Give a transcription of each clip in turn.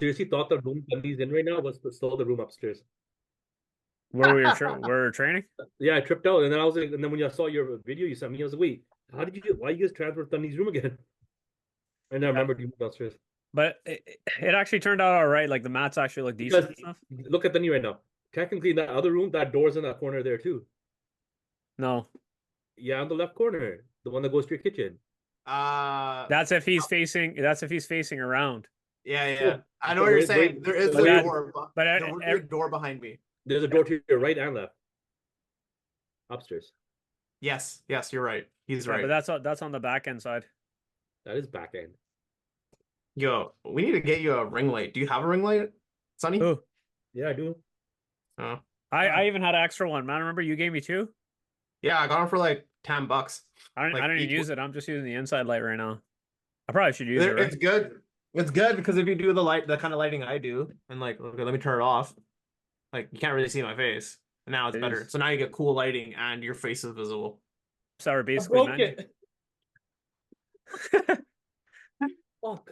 seriously thought the room that he's in right now was still the room upstairs. Where we were training? Yeah, I tripped out, and then I was like, and then when I saw your video you sent me, I was like, wait, how did you? Why you guys transferred Thunny's room again? And I Yeah. remembered you moved upstairs But it actually turned out all right. Like the mats actually look decent because and stuff. look at Thunny right now. Technically, in that other room, that door's in that corner there too. No. Yeah, on the left corner, the one that goes to your kitchen. Uh, That's if he's facing around. yeah, Oh, yeah. I know so what you're wait, saying. There is so a that door, but the door behind me. there's a door to your right and left upstairs. Yes, yes, you're right. He's yeah, but right. that's on the back end side. That is back end. Yo, we need to get you a ring light. Do you have a ring light, Sonny? Ooh. Yeah, I do. Oh. I even had an extra one, man. Remember you gave me two? Yeah, I got them for like $10. I Like don't even use it. I'm just using the inside light right now. I probably should use it, right? It's good. It's good because if you do the kind of lighting I do, and like, okay, let me turn it off. Like, you can't really see my face. And now it's It better. is. So now you get cool lighting and your face is visible. Sour I basically, broke man. it. Fuck.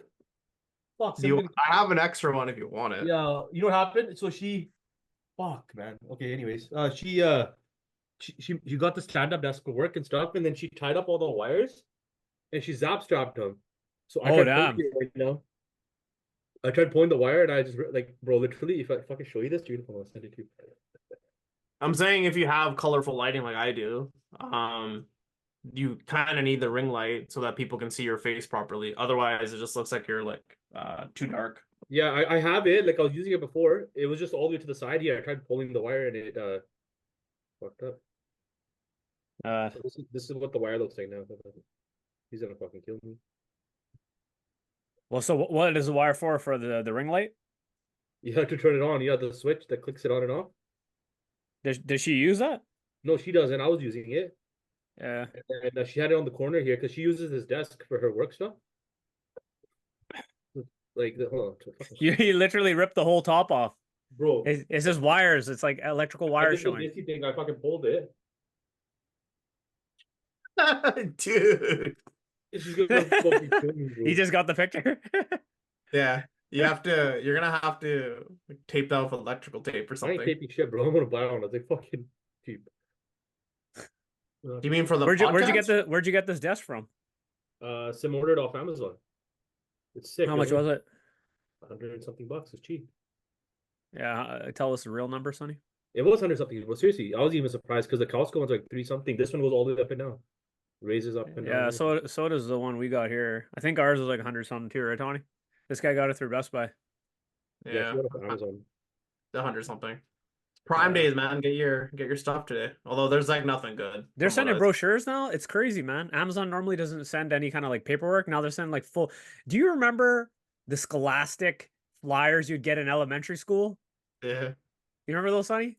Fuck. I have an extra one if you want it. Yeah, you know what happened? So she, fuck, man. Okay, anyways, she got the stand-up desk for work and stuff, and then she tied up all the wires, and she zap strapped them. So I Oh tried pulling damn. it right now. I tried pulling the wire, and I just like, bro, literally, if I can show you this, dude, I'll send it to you. I'm saying if you have colorful lighting like I do, you kind of need the ring light so that people can see your face properly. Otherwise, it just looks like you're like too dark. Yeah, I have it. Like I was using it before. It was just all the way to the side here. I tried pulling the wire, and it fucked up. So this is what the wire looks like now. He's gonna fucking kill me. Well, so what is the wire for the ring light? You have to turn it on. You have the switch that clicks it on and off. Does she use that? No, she doesn't. I was using it. Yeah. And she had it on the corner here because she uses this desk for her work stuff. Like, hold on. You literally ripped the whole top off. Bro. It's just wires. It's like electrical wires showing. This thing, I fucking pulled it. Dude. He just got the picture. Yeah. You're gonna have to tape that with electrical tape or I something. ain't taping shit, bro. I'm gonna buy one. It's like fucking cheap. Do you mean for the where'd you get this desk from? Sim ordered off Amazon. It's sick. How much was it? 100 and something bucks. It's cheap. Yeah, tell us the real number, Sonny. It was 100 something. Well, seriously, I was even surprised because the Costco one's like 3 something. This one goes all the way up and down. Raises up and down. Yeah, so does the one we got here. I think ours was like 100 something too, right, Tony? This guy got it through Best Buy. Yeah, Amazon. 100 something. Prime days, man. Get your stuff today. Although there's like nothing good. They're sending brochures now. It's crazy, man. Amazon normally doesn't send any kind of like paperwork. Now they're sending like full. Do you remember the Scholastic flyers you'd get in elementary school? Yeah. You remember those, Sonny?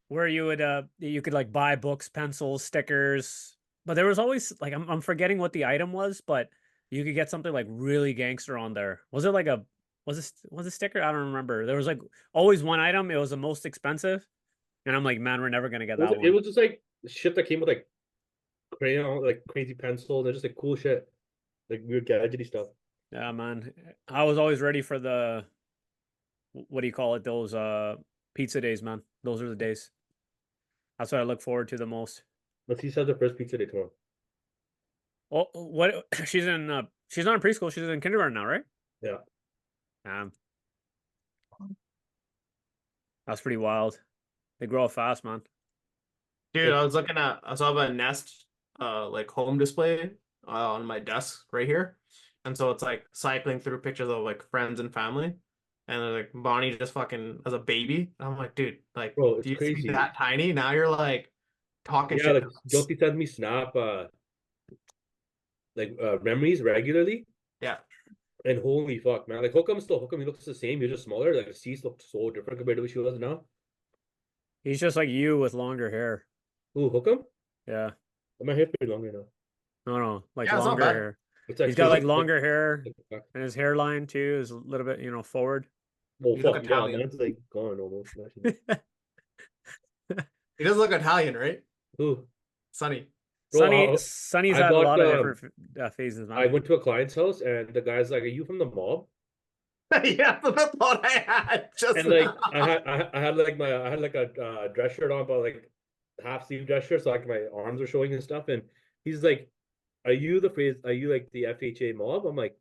Where you could like buy books, pencils, stickers, but there was always like I'm forgetting what the item was, but you could get something like really gangster on there. Was it like was it sticker? I don't remember. There was like always one item. It was the most expensive, and I'm like, man, we're never gonna get that one. It was just like shit that came with like crayon, like crazy pencils. They're just like cool shit, like weird gadgety stuff. Yeah, man. I was always ready for the what do you call it? Those pizza days, man. Those are the days. That's what I look forward to the most. Let's see, says the first pizza day tomorrow. Oh, what? She's not in preschool. She's in kindergarten now, right? Yeah. That's pretty wild. They grow up fast, man. Dude, I have a Nest like home display on my desk right here. And so it's like cycling through pictures of like friends and family. And they're like Bonnie just fucking as a baby. I'm like, dude, like, bro, it's do you crazy. see that tiny? Now you're like talking yeah, shit. like Jyoti sends me snap memories regularly. Yeah. And holy fuck, man. Like Hookum he looks the same, he's just smaller. Like Cease looks so different compared to what she was now. He's just like you with longer hair. Ooh, Hookum? Yeah. My hair's pretty longer now. No, like Yeah, longer hair. He's got like longer hair, and his hairline too is a little bit, forward. Well, fuck, yeah, man's like gone almost. He does look Italian, right? Who? Sonny. Sonny's had a lot of different phases, man. I went to a client's house, and the guy's like, "Are you from the mob?" Yeah, that's the thought I had just And like now. I had like a dress shirt on, but like half sleeve dress shirt, so like my arms were showing and stuff. And he's like, Are you like the FHA mob?" I'm like,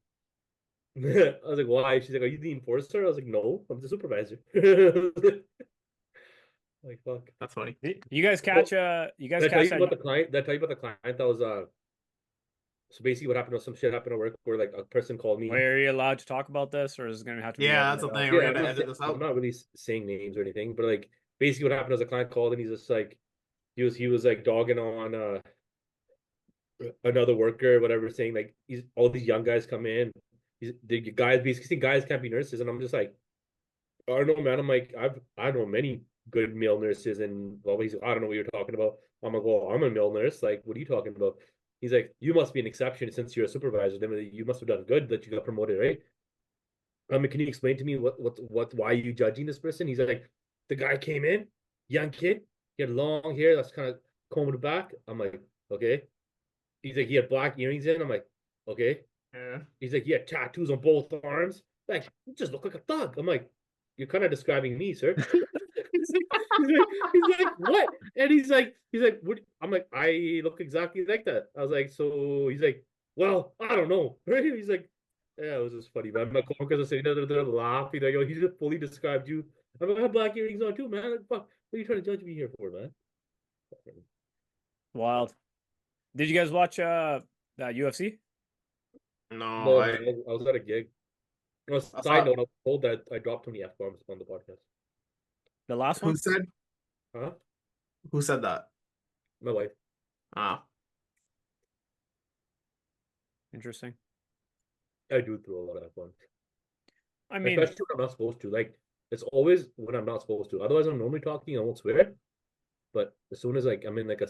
I was like, "Why?" She's like, "Are you the enforcer?" I was like, "No, I'm the supervisor." Like, fuck. That's funny. You guys Oh, catch you guys did I tell catch you that about the client? Did I tell you about the client that was so basically what happened was some shit happened at work where like a person called me. where are you allowed to talk about this, or is it gonna have to be Yeah, that's edited the out? thing. We're Yeah, gonna edit this I'm out. not really saying names or anything, but like basically what happened was a client called and he's just like he was like dogging on another worker or whatever, saying like he's all these young guys come in. The guys basically saying guys can't be nurses, and I'm just like, I don't know, man. I'm like, I know many good male nurses, and well, he's like, I don't know what you're talking about. I'm like, well, I'm a male nurse. Like, what are you talking about? He's like, you must be an exception since you're a supervisor. Then you must have done good that you got promoted, right? I mean, can you explain to me why are you judging this person? He's like, the guy came in, young kid, he had long hair that's kind of combed back. I'm like, okay. He's like, he had black earrings in. I'm like, okay. Yeah. He's like, he had tattoos on both arms. Like, you just look like a thug. I'm like, you're kind of describing me, sir. He's like, what? And he's like, what? I'm like, I look exactly like that. I was like, so he's like, well, I don't know. Right? He's like, yeah, it was just funny, man. My coworkers are sitting there, they're laughing. Like, yo, he just fully described you. I'm like, I have black earrings on too, man. Like, fuck, what are you trying to judge me here for, man? Wild. Did you guys watch that UFC? No, No, man, I was at a gig. On a I side saw note, I was told that I dropped too many F bombs on the podcast. The last who one? said Huh? who said that? My wife. Ah, Interesting. I do throw a lot of F bombs. I mean, Especially when I'm not supposed to. Like, it's always when I'm not supposed to. Otherwise, I'm normally talking, I won't swear. But as soon as like I'm in like a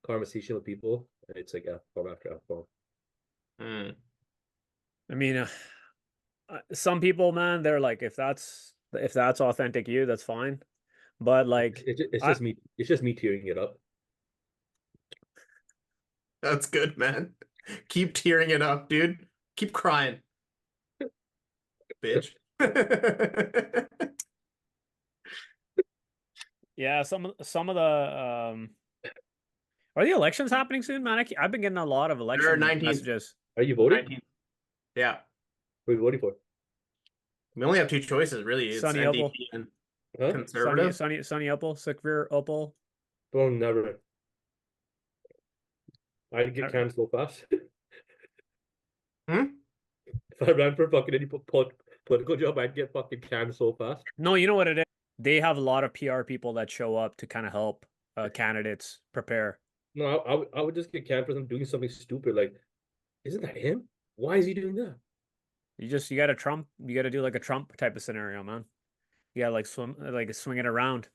conversation with people, it's like F bomb after F bomb. mm. I mean, some people, man, they're like, if that's authentic you, that's fine. But like, It's I just me. It's just me tearing it up. That's good, man. Keep tearing it up, dude. Keep crying, bitch. yeah, some of the are the elections happening soon, man? I've been getting a lot of They're election 19th. messages. Are you voting? 19th. Yeah. Who are you voting for? We only have two choices, really. It's Sunny NDP Opal, and Huh? conservative. Sunny Opal, Sickveer Opal. Don't never. I'd get canned so fast. Hmm? If I ran for fucking any political job, I'd get fucking canned so fast. No, you know what it is? They have a lot of PR people that show up to kind of help candidates prepare. No, I would just get canned for them doing something stupid. Like, isn't that him? Why is he doing that? You got to Trump. You got to do like a Trump type of scenario, man. You got to swing it around.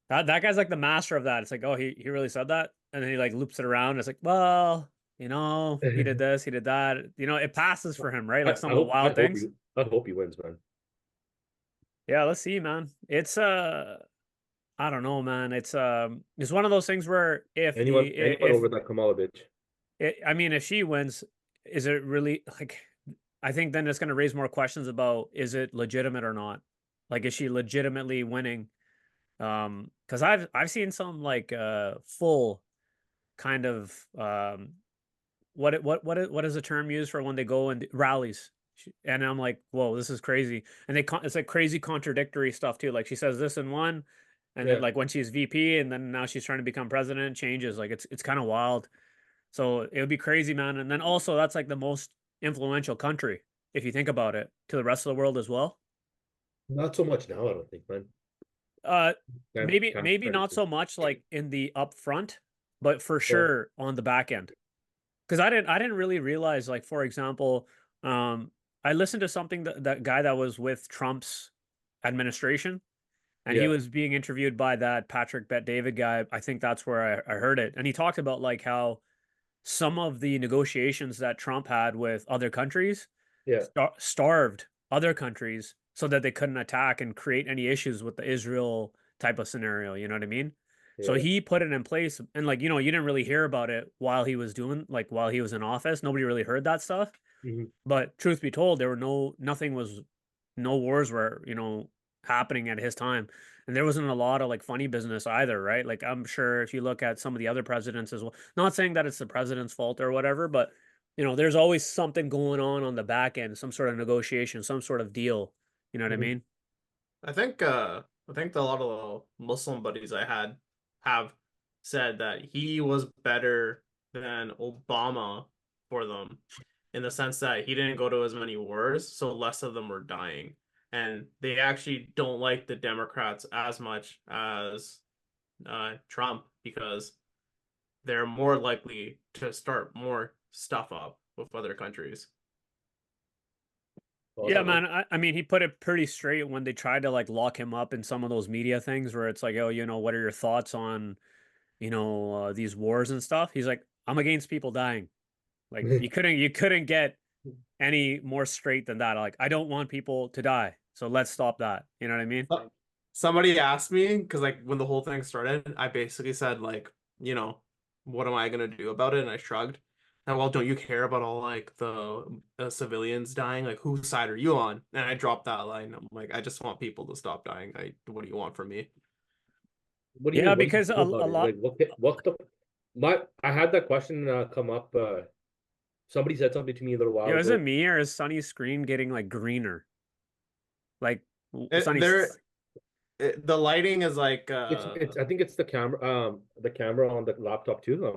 That guy's like the master of that. It's like, oh, he really said that, and then he like loops it around. It's like, well, he did this, he did that. It passes for him, right? Like some of the wild things. I hope he wins, man. Yeah, let's see, man. It's I don't know, man. It's one of those things where Anyone over that Kamala bitch. I mean, if she wins, is it really like? I think then it's going to raise more questions about is it legitimate or not? Like, is she legitimately winning? Because I've seen some like full kind of what is the term used for when they go and rallies? And I'm like, whoa, this is crazy. And it's like crazy contradictory stuff too. Like she says this in one, and then Yeah. like when she's VP, and then now she's trying to become president, changes. Like it's kind of wild. So it would be crazy, man. And then also that's like the most influential country if you think about it to the rest of the world as well. Not so much now, I don't think, man. Uh, maybe Kind maybe of not so much like in the upfront, but for Yeah. sure on the back end. Because I didn't really realize, like, for example, I listened to something that guy that was with Trump's administration, and he Yeah. was being interviewed by that Patrick Bet David guy. I think that's where I heard it. And he talked about like how some of the negotiations that Trump had with other countries Yeah. starved other countries so that they couldn't attack and create any issues with the Israel type of scenario. You know what I mean? So Yeah. he put it in place, and like you didn't really hear about it while he was in office. Nobody really heard that stuff. Mhm. But truth be told, there were no wars were, happening at his time. And there wasn't a lot of like funny business either, right? Like I'm sure if you look at some of the other presidents as well, not saying that it's the president's fault or whatever, but there's always something going on the back end, some sort of negotiation, some sort of deal. You know what I Mhm. mean? I think a lot of the Muslim buddies I had have said that he was better than Obama for them in the sense that he didn't go to as many wars, so less of them were dying. And they actually don't like the Democrats as much as Trump because they're more likely to start more stuff up with other countries. Thoughts Yeah, on that? man. I mean, he put it pretty straight when they tried to like lock him up in some of those media things where it's like, oh, what are your thoughts on, these wars and stuff? He's like, I'm against people dying. Like you couldn't get any more straight than that. Like, I don't want people to die. So let's stop that. You know what I mean? Somebody asked me because like when the whole thing started, I basically said like, what am I gonna do about it? And I shrugged. And well, don't you care about all like the civilians dying? Like, whose side are you on? And I dropped that line. I'm like, I just want people to stop dying. What do you want from me? Yeah, What do you because a, do a about it? lot. Like, what the, I had that question come up. Somebody said something to me a little while Yeah, is it ago. me or is Sunny's screen getting like greener? Like There, Sunny's, the lighting is like It's I think it's the camera on the laptop too.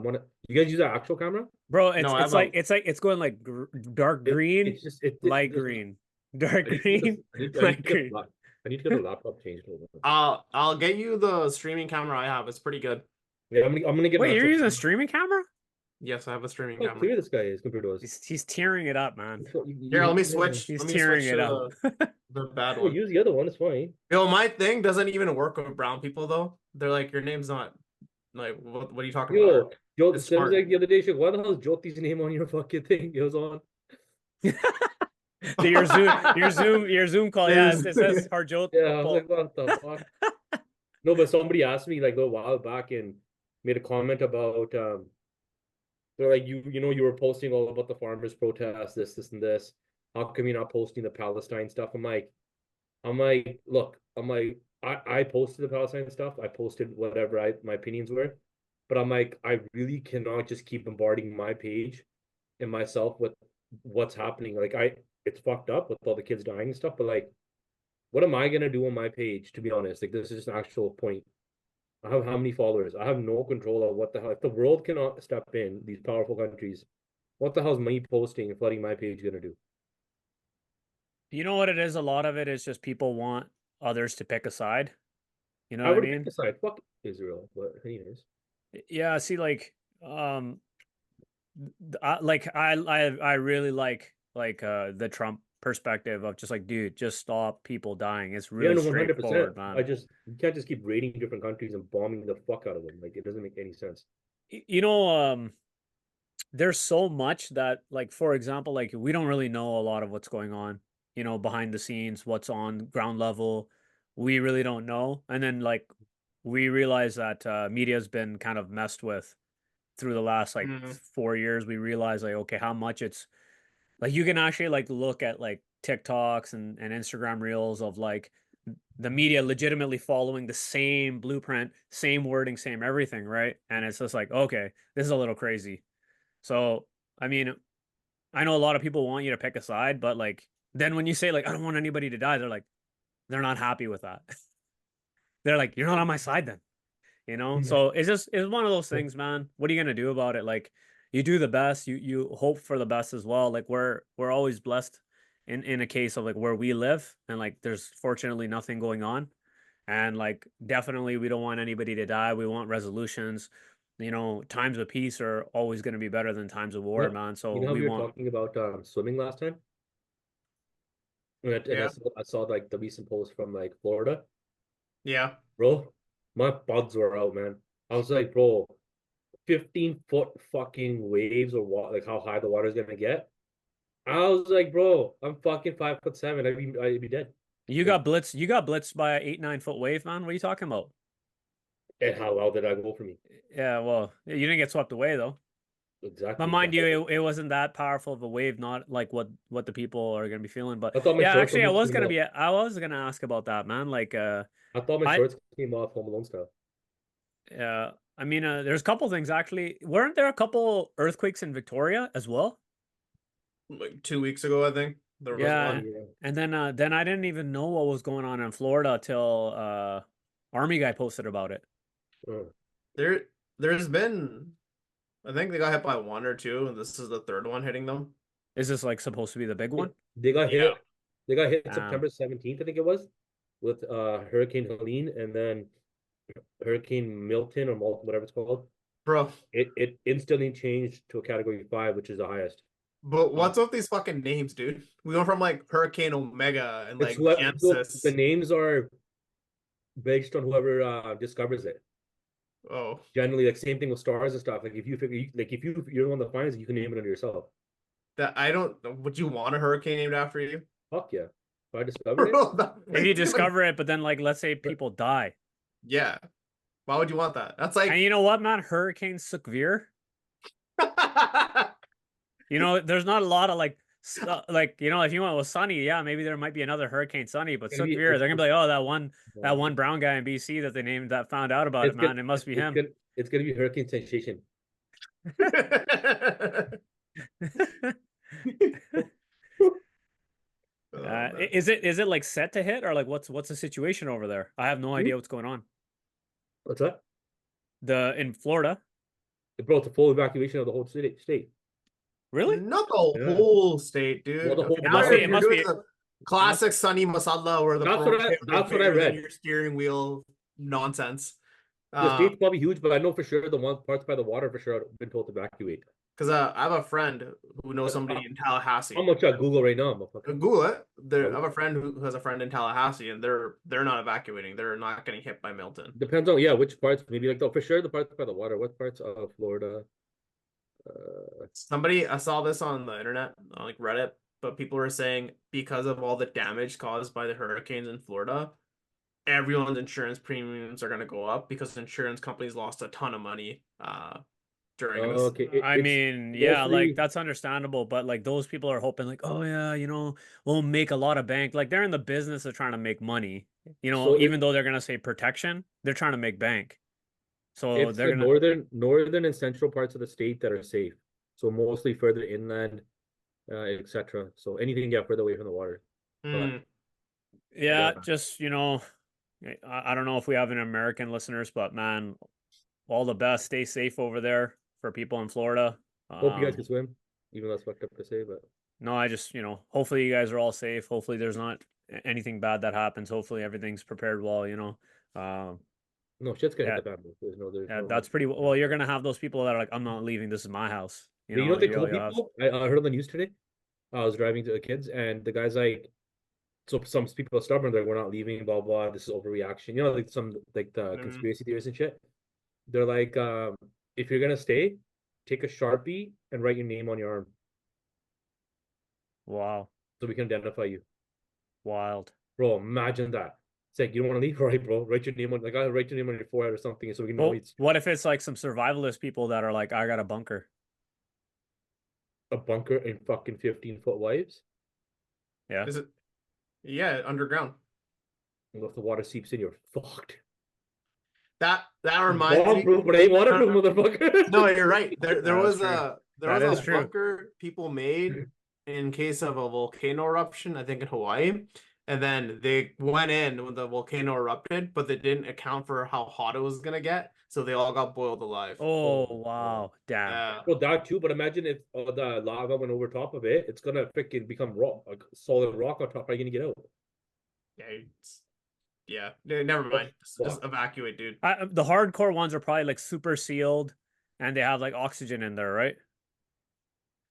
You guys use an actual camera? bro. no, It's I it's have like a it's like it's going like dark green, It's just light this. green, dark I need to get green, I need light to get green. I need to get the laptop changed a little bit. I'll get you the streaming camera I have. It's pretty good. Yeah, I'm gonna get an Wait, you're actual using a camera. streaming camera? Yes, I have a streaming How camera. clear this guy is compared to us. He's tearing it up, man. Here, let me Yeah. switch. He's Let me tearing switch it to up. the bad Oh, one. use the other one. It's fine. Yo, my thing doesn't even work with brown people though. They're like, your name's not like what are you talking about? Joe, It's Sims smart. like the other day. She, why the hell is Jyoti's name on your fucking thing? It was on. Your Zoom call. Yeah, it says Harjot. Yeah, I was like, what the fuck? No, but somebody asked me like a while back and made a comment about they're like you were posting all about the farmers protest, this and this. How come you're not posting the Palestine stuff? Look, I posted the Palestine stuff. I posted whatever my opinions were, but I'm like, I really cannot just keep bombarding my page and myself with what's happening. Like it's fucked up with all the kids dying and stuff, but like, what am I gonna do on my page? To be honest, like this is just an actual point. I have how many followers? I have no control of what the hell. If the world cannot step in, these powerful countries, what the hell is me posting and flooding my page gonna do? You know what it is? A lot of it is just people want others to pick a side. You know I what I would pick mean? a side. Fuck Israel, but anyways. Yeah. See, like, I really like the Trump perspective of just like, dude, just stop people dying. It's Yeah, really no, 100%. straightforward, man. You can't just keep raiding different countries and bombing the fuck out of them. Like it doesn't make any sense. You know, there's so much that, like, for example, like we don't really know a lot of what's going on, behind the scenes, what's on ground level. We really don't know. And then like we realize that media's been kind of messed with through the last like Mhm. 4 years. We realize like, okay, how much it's like you can actually like look at like TikToks and Instagram reels of like the media legitimately following the same blueprint, same wording, same everything, right? And it's just like, okay, this is a little crazy. So, I mean, I know a lot of people want you to pick a side, but like then when you say like I don't want anybody to die, they're not happy with that. They're like, you're not on my side then. Yeah. So it's one of those things, man. What are you gonna do about it? Like you do the best, you hope for the best as well. Like we're always blessed in a case of like where we live and like there's fortunately nothing going on. And like definitely we don't want anybody to die. We want resolutions. Times of peace are always going to be better than times of war, No, man. So you know how we we were want. talking about swimming last time? And Yeah. I saw like the recent post from like Florida. Yeah. Bro, my buds were out, man. I was like, bro, 15-foot fucking waves or what, like how high the water's gonna get. I was like, bro, I'm fucking 5'7". I'd be dead. You Like, got blitzed. You got blitzed by an 8, 9 foot wave, man. What are you talking about? and how loud did I go for me? Yeah, well, you didn't get swept away though. Exactly. But mind you, it wasn't that powerful of a wave, not like what the people are gonna be feeling. But I thought my yeah, shorts actually, almost came off. I was gonna ask about that, man. Like, I thought my I shorts came off Home Alone style. I mean, there's a couple things actually. Weren't there a couple earthquakes in Victoria as well? Like 2 weeks ago, I think there was Yeah, one. Yeah. and then I didn't even know what was going on in Florida till Army guy posted about it. Oh. There's been, I think they got hit by one or two, and this is the third one hitting them. Is this like supposed to be the big one? They got Yeah. hit. They got hit Um, September 17th, I think it was, with Hurricane Helene and then Hurricane Milton or Malton, whatever it's called. Bro, It instantly changed to a category 5, which is the highest. but what's up with these fucking names, dude? We went from like Hurricane Omega and It's like what Genesis. the names are based on whoever discovers it. Oh, Generally, like same thing with stars and stuff. Like if you figure, like if you're the one that finds it, you can name it under yourself. that I don't. Would you want a hurricane named after you? Fuck yeah! If I discovered it, Bro, if you discover it, but then like let's say people die, yeah. Why would you want that? That's and like, you know what, man? Hurricane Sukvir. You know, there's not a lot of like you know, if you went with Sunny, yeah, maybe there might be another Hurricane Sunny, but It's gonna be- Sukvir, they're gonna be like, oh, that it's one brown guy in BC that they named that found out about it, man. It must be him. It's gonna be Hurricane Sensation. Oh, man. Is it like set to hit or like what's the situation over there? I have no idea what's going on. What's that? In Florida, Bro, it's a full evacuation of the whole state. really? Not the Yeah. whole state, dude. Well, the whole- It must be- You're doing the classic Sunny Masala where the That's what I- pro tip that's what I bigger than read. your steering wheel nonsense. The state's probably huge, but I know for sure the one parts by the water for sure have been told to evacuate. Because I have a friend who knows somebody in Tallahassee. I'm gonna try Google right now, motherfucker. Google it. I have a friend who has a friend in Tallahassee, and they're not evacuating. They're not getting hit by Milton. Depends on which parts. Maybe like for sure the parts by the water. What parts of Florida? Somebody, I saw this on the internet, on like Reddit, but people were saying because of all the damage caused by the hurricanes in Florida, everyone's insurance premiums are going to go up because insurance companies lost a ton of money during this. Okay. I mean, yeah, mostly- like that's understandable, but like those people are hoping like, oh yeah, you know, we'll make a lot of bank. Like they're in the business of trying to make money. You know, So even though they're gonna say protection, they're trying to make bank. So It's they're the gonna northern and central parts of the state that are safe. So mostly further inland, etc. So anything further away from the water. Hmm. yeah, Yeah. just you know, I don't know if we have any American listeners, but man, all the best. Stay safe over there for people in Florida. Hope you guys can swim, even though that's fucked up to say, but No, I just, you know, hopefully you guys are all safe. Hopefully there's not anything bad that happens. Hopefully everything's prepared well, you know. no, shit's gonna Yeah. hit the fan. There's Yeah, no, that's pretty well. You're gonna have those people that are like, I'm not leaving. This is my house. You know what they told you'll have- people? I heard on the news today. I was driving to the kids, and the guy's like, so some people are stubborn. They're like, we're not leaving. Blah blah. This is overreaction. You know, like some like the conspiracy theories and shit. They're like, if you're gonna stay, take a Sharpie and write your name on your arm Wow, so we can identify you. wild. Bro, imagine that. It's like you don't want to leave, right, bro? Write your name on write your name on your forehead or something so we can know Well, it's what if it's like some survivalist people that are like, I got a bunker. a bunker in fucking 15-foot waves. Yeah. Is it? Yeah, underground. And if the water seeps in, you're fucked. That reminds me. Waterproof, but ain't waterproof, motherfucker. No, you're right. There That's was true. a That is true. bunker people made in case of a volcano eruption, I think in Hawaii. And then they went in when the volcano erupted, but they didn't account for how hot it was gonna get, so they all got boiled alive. Oh, wow. Damn. Yeah. Well, that too, but imagine if the lava went over top of it, it's gonna freaking become rock, like solid rock on top. How are you gonna get out? Never mind. Just Fuck. evacuate, dude. The hardcore ones are probably like super sealed and they have like oxygen in there, right?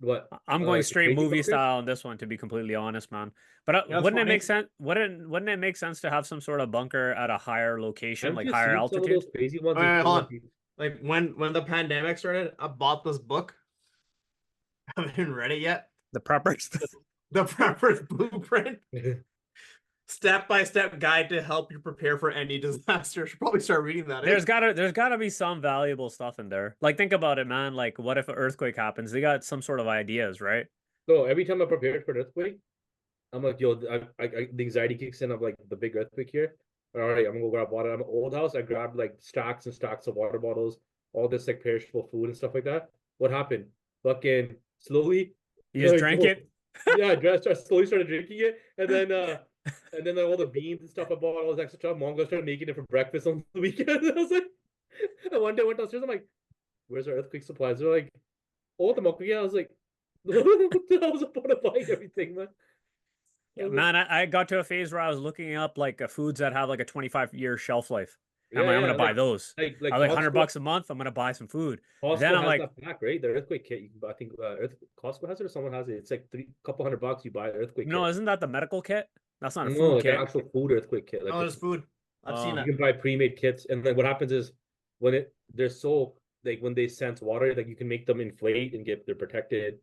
What? I'm going like the straight crazy movie bunker? style on this one, to be completely honest, man. But Yeah, it's wouldn't it funny. make sense? Wouldn't it make sense to have some sort of bunker at a higher location, I've like just higher seen some of altitude? those crazy ones. Wait, in hold on. Philippines. Like when the pandemic started, I bought this book. I haven't read it yet. The preppers. The Prepper's Blueprint. step-by-step guide to help you prepare for any disaster. I should probably start reading that. There's gotta be some valuable stuff in there. Like think about it, man. Like what if an earthquake happens? They got some sort of ideas, right? So every time I prepared for an earthquake, I'm like, yo, the anxiety kicks in of like the big earthquake here. All right, I'm gonna go grab water. I'm an old house. I grabbed like stacks and stacks of water bottles, all this like perishable food and stuff like that. What happened? Fucking slowly, You just drank it. yeah, I slowly started drinking it, and then all the beans and stuff I bought, all this extra stuff. Mom started making it for breakfast on the weekend. I was like, and one day I went downstairs. I'm like, "Where's our earthquake supplies?" They're like, "Oh, the monkey." I was like, "What the hell was the point of buying everything, man?" Yeah, man, I got to a phase where I was looking up like foods that have like a 25-year shelf life. Yeah, I'm yeah, gonna buy those. like I like Costco. $100 a month. I'm gonna buy some food. Then Costco I'm has like, that pack, right? The earthquake kit. You can buy, I think Costco has it or someone has it. It's like couple $100. You buy the earthquake no, kit. isn't that the medical kit? That's not a No, food like an kit. actual food earthquake kit. Like Oh, there's food. I've seen Oh. you it. can buy pre-made kits, and then what happens is they're so like when they sense water, like you can make them inflate and they're protected.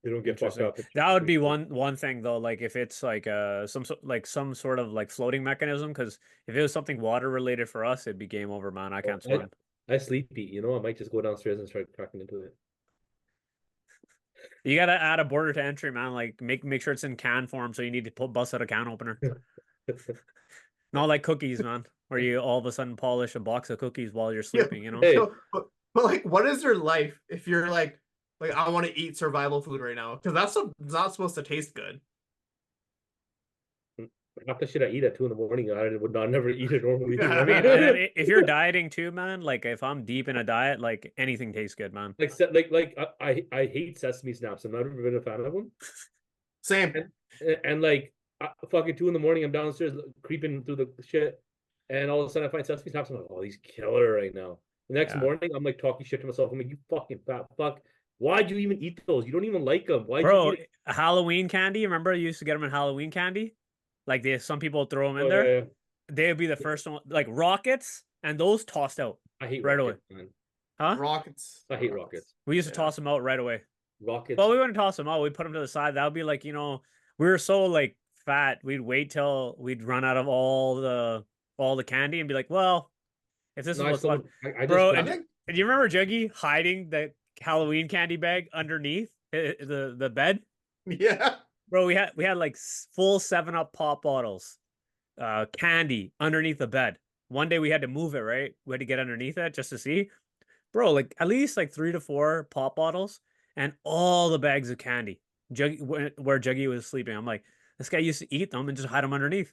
They don't get fucked Interesting. up. That would be one thing though. Like if it's like some sort of like floating mechanism, because if it was something water related for us, it'd be game over, man. I can't swim. I sleepy, I might just go downstairs and start cracking into it. You gotta add a border to entry, man. Like make sure it's in can form, so you need to bust out a can opener. Not like cookies, man, where you all of a sudden polish a box of cookies while you're sleeping. Hey. But like, what is your life if you're like I want to eat survival food right now? Because that's not supposed to taste good. Half the shit I eat at 2 in the morning, I would not never eat it normally. I mean, and if you're dieting too, man, like if I'm deep in a diet, like anything tastes good, man. I hate sesame snaps. I've never been a fan of them. Same. And like fucking 2 in the morning, I'm downstairs creeping through the shit, and all of a sudden I find sesame snaps. I'm like, oh, these killer right now. The next morning, I'm like talking shit to myself. I'm like, you fucking fat fuck. Why'd you even eat those? You don't even like them. Why'd you eat it? Halloween candy? Remember you used to get them in Halloween candy? Like some people throw them in there. Yeah. They would be the first one, like rockets, and those tossed out. I hate right rockets, away. Man. Huh? Rockets. I hate rockets. We used to toss them out right away. Rockets. Well, we wouldn't toss them out. We'd put them to the side. That would be like, we were so like fat. We'd wait till we'd run out of all the candy and be like, well, if this is what's left, bro. And you remember Juggy hiding the Halloween candy bag underneath the bed? Yeah, bro. We had like full 7-Up pop bottles, candy underneath the bed. One day we had to move it. Right, we had to get underneath it just to see, bro. Like at least like 3 to 4 pop bottles and all the bags of candy. Juggy, where Juggy was sleeping. I'm like, this guy used to eat them and just hide them underneath.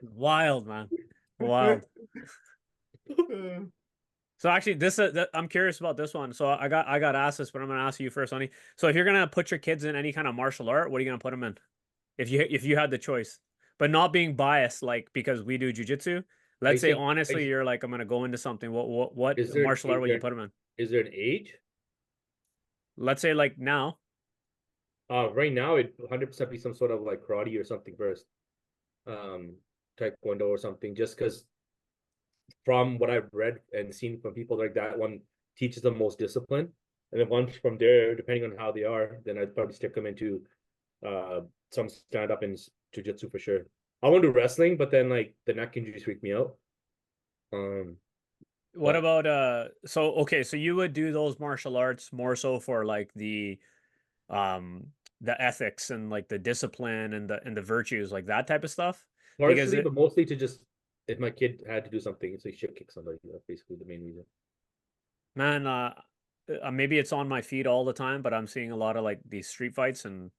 Wild, man. Wild. So actually, I'm curious about this one. So I got asked this, but I'm gonna ask you first, honey. So if you're gonna put your kids in any kind of martial art, what are you gonna put them in? If you had the choice, but not being biased, like because we do jujitsu. Let's say honestly, you're like, I'm gonna go into something. What martial art would you put them in? Is there an age? Let's say like now. Right now it'd 100% be some sort of like karate or something first. Taekwondo or something, just because from what I've read and seen from people, like that one teaches them most discipline. And then once from there, depending on how they are, then I'd probably stick them into some stand up and jiu-jitsu for sure. I want to do wrestling, but then like the neck injuries freak me out. What about so you would do those martial arts more so for like the ethics and like the discipline and the virtues, like that type of stuff? Partially, but mostly to just, if my kid had to do something, it's like shit kick somebody. That's basically the main reason. Man, maybe it's on my feed all the time, but I'm seeing a lot of like these street fights, and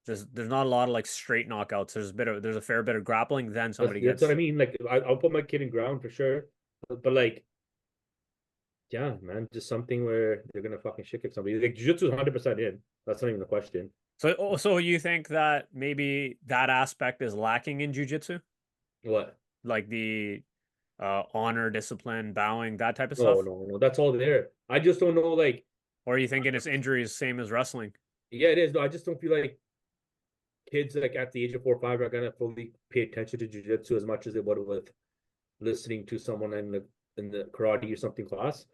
there's not a lot of like straight knockouts. There's a fair bit of grappling. Then somebody gets. That's what I mean. Like I'll put my kid in ground for sure, but like, yeah, man, just something where they're gonna fucking shit kick somebody. Like jiu-jitsu is 100% in. That's not even a question. So you think that maybe that aspect is lacking in jiu-jitsu? What? Like the honor, discipline, bowing, that type of stuff? No, that's all there. I just don't know, like. Or are you thinking it's injuries same as wrestling? Yeah, it is. No, I just don't feel like kids like at the age of 4 or 5 are gonna fully pay attention to jiu-jitsu as much as they would with listening to someone in the karate or something class.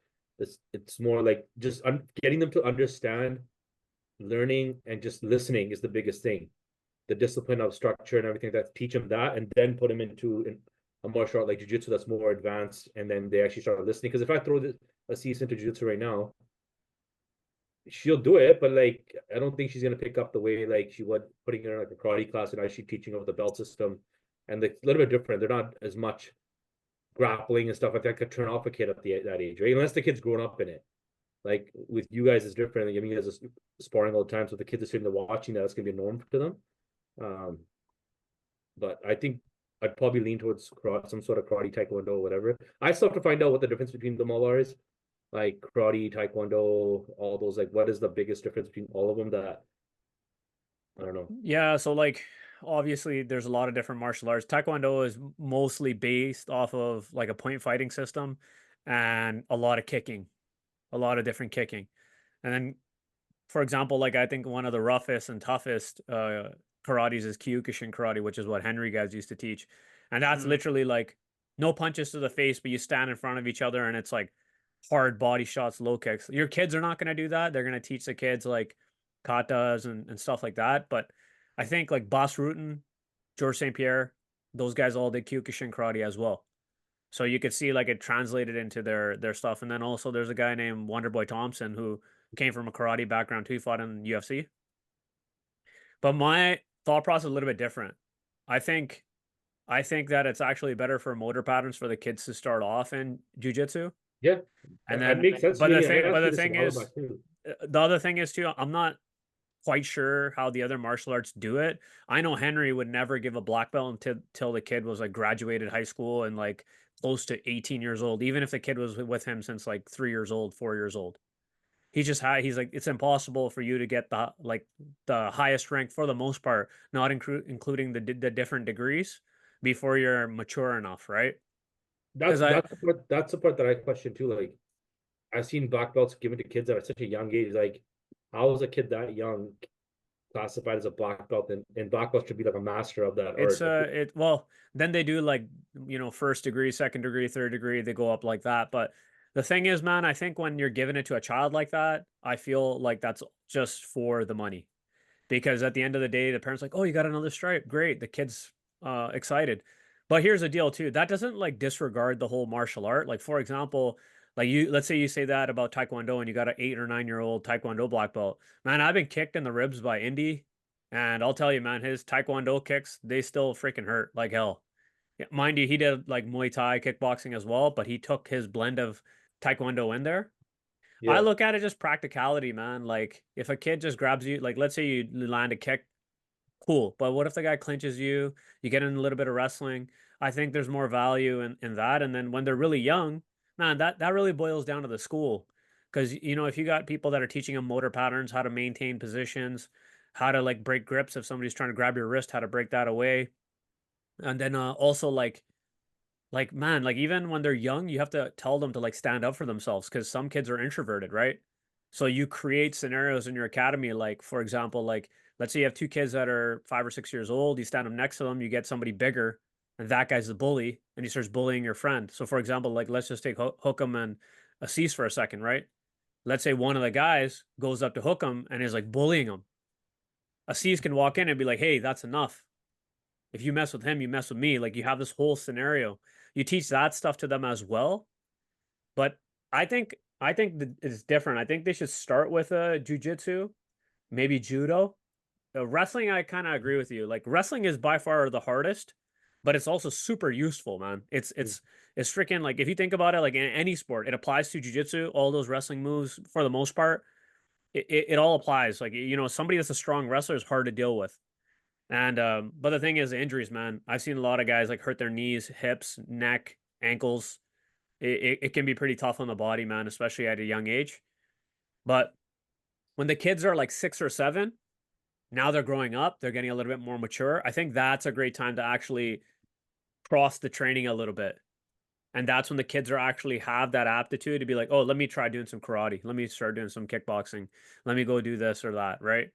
It's more like just getting them to understand, learning, and just listening is the biggest thing. the discipline of structure and everything, that teach them that, and then put them into a martial art like jiu-jitsu that's more advanced, and then they actually start listening. Because if I throw a cease into jiu-jitsu right now, she'll do it, but like I don't think she's gonna pick up the way like she would putting her in like a karate class and actually teaching her the belt system, and it's a little bit different. They're not as much grappling and stuff like that could turn off a kid at that age, right? Unless the kid's grown up in it. Like with you guys, it's different. Like, I mean, you guys are sparring all the time, so the kids are sitting there watching that. It's gonna be a norm to them. But I think I'd probably lean towards some sort of karate, taekwondo, or whatever. I still have to find out what the difference between them all are is. Like karate, taekwondo, all those. Like, what is the biggest difference between all of them? That I don't know. Yeah, so like obviously there's a lot of different martial arts. Taekwondo is mostly based off of like a point fighting system and a lot of kicking, a lot of different kicking. And then for example, like I think one of the roughest and toughest karates is Kyokushin karate, which is what Henry guys used to teach. And that's literally like no punches to the face, but you stand in front of each other and it's like hard body shots, low kicks. Your kids are not going to do that. They're going to teach the kids like katas and stuff like that. But I think like Bas Rutten, George St. Pierre, those guys all did Kyokushin karate as well. So you could see like it translated into their stuff. And then also there's a guy named Wonderboy Thompson who came from a karate background too, fought in UFC. But my thought process is a little bit different. I think I think that it's actually better for motor patterns for the kids to start off in jujitsu. Yeah, And that then makes sense to me. I but see the this in thing is, Hollenbach too. the other thing is too, I'm not quite sure how the other martial arts do it. I know Henry would never give a black belt until the kid was like graduated high school and like close to 18 years old, even if the kid was with him since like 3 years old, 4 years old. He's like it's impossible for you to get the highest rank for the most part, not including the different degrees before you're mature enough, right? That's Because I that's the part, that's the part that I question too. Like I've seen black belts given to kids at such a young age. Like, how is a kid that young classified as a black belt? And black belt should be like a master of that it's art. Like, it well then they do like first degree, second degree, third degree, they go up like that. But the thing is, man, I think when you're giving it to a child like that, I feel like that's just for the money. Because at the end of the day, the parents like, oh, you got another stripe, great, the kid's excited. But here's the deal too, that doesn't like disregard the whole martial art. Like for example, like let's say you say that about taekwondo and you got an 8 or 9 year old taekwondo black belt. Man, I've been kicked in the ribs by Indy, and I'll tell you, man, his taekwondo kicks, they still freaking hurt like hell. Yeah, mind you, he did like Muay Thai kickboxing as well, but he took his blend of taekwondo in there. I yeah, look at it just practicality, man. Like if a kid just grabs you, like let's say you land a kick, cool. But what if the guy clinches you? You get in a little bit of wrestling. I think there's more value in that. And then when they're really young, man, that really boils down to the school. Because if you got people that are teaching them motor patterns, how to maintain positions, how to like break grips if somebody's trying to grab your wrist, how to break that away. And then also like man, like even when they're young, you have to tell them to like stand up for themselves because some kids are introverted, right? So you create scenarios in your academy, like for example, like let's say you have two kids that are 5 or 6 years old, you stand them next to them, you get somebody bigger, and that guy's the bully, and he starts bullying your friend. So for example, like let's just take Hookem and Assis for a second, right? Let's say one of the guys goes up to Hookem and is like bullying him. Assis can walk in and be like, "Hey, that's enough. If you mess with him, you mess with me." Like you have this whole scenario. You teach that stuff to them as well. But I think that it's different. I think they should start with a jujitsu, maybe judo. Wrestling, I kind of agree with you. Like wrestling is by far the hardest, but it's also super useful, man. It's freaking like if you think about it, like in any sport, it applies to jujitsu. All those wrestling moves, for the most part, it all applies. Like somebody that's a strong wrestler is hard to deal with. And but the thing is, injuries, man. I've seen a lot of guys like hurt their knees, hips, neck, ankles. It can be pretty tough on the body, man, especially at a young age. But when the kids are like 6 or 7, now they're growing up, they're getting a little bit more mature. I think that's a great time to actually cross the training a little bit. And that's when the kids are actually have that aptitude to be like, oh, let me try doing some karate. Let me start doing some kickboxing. Let me go do this or that, right?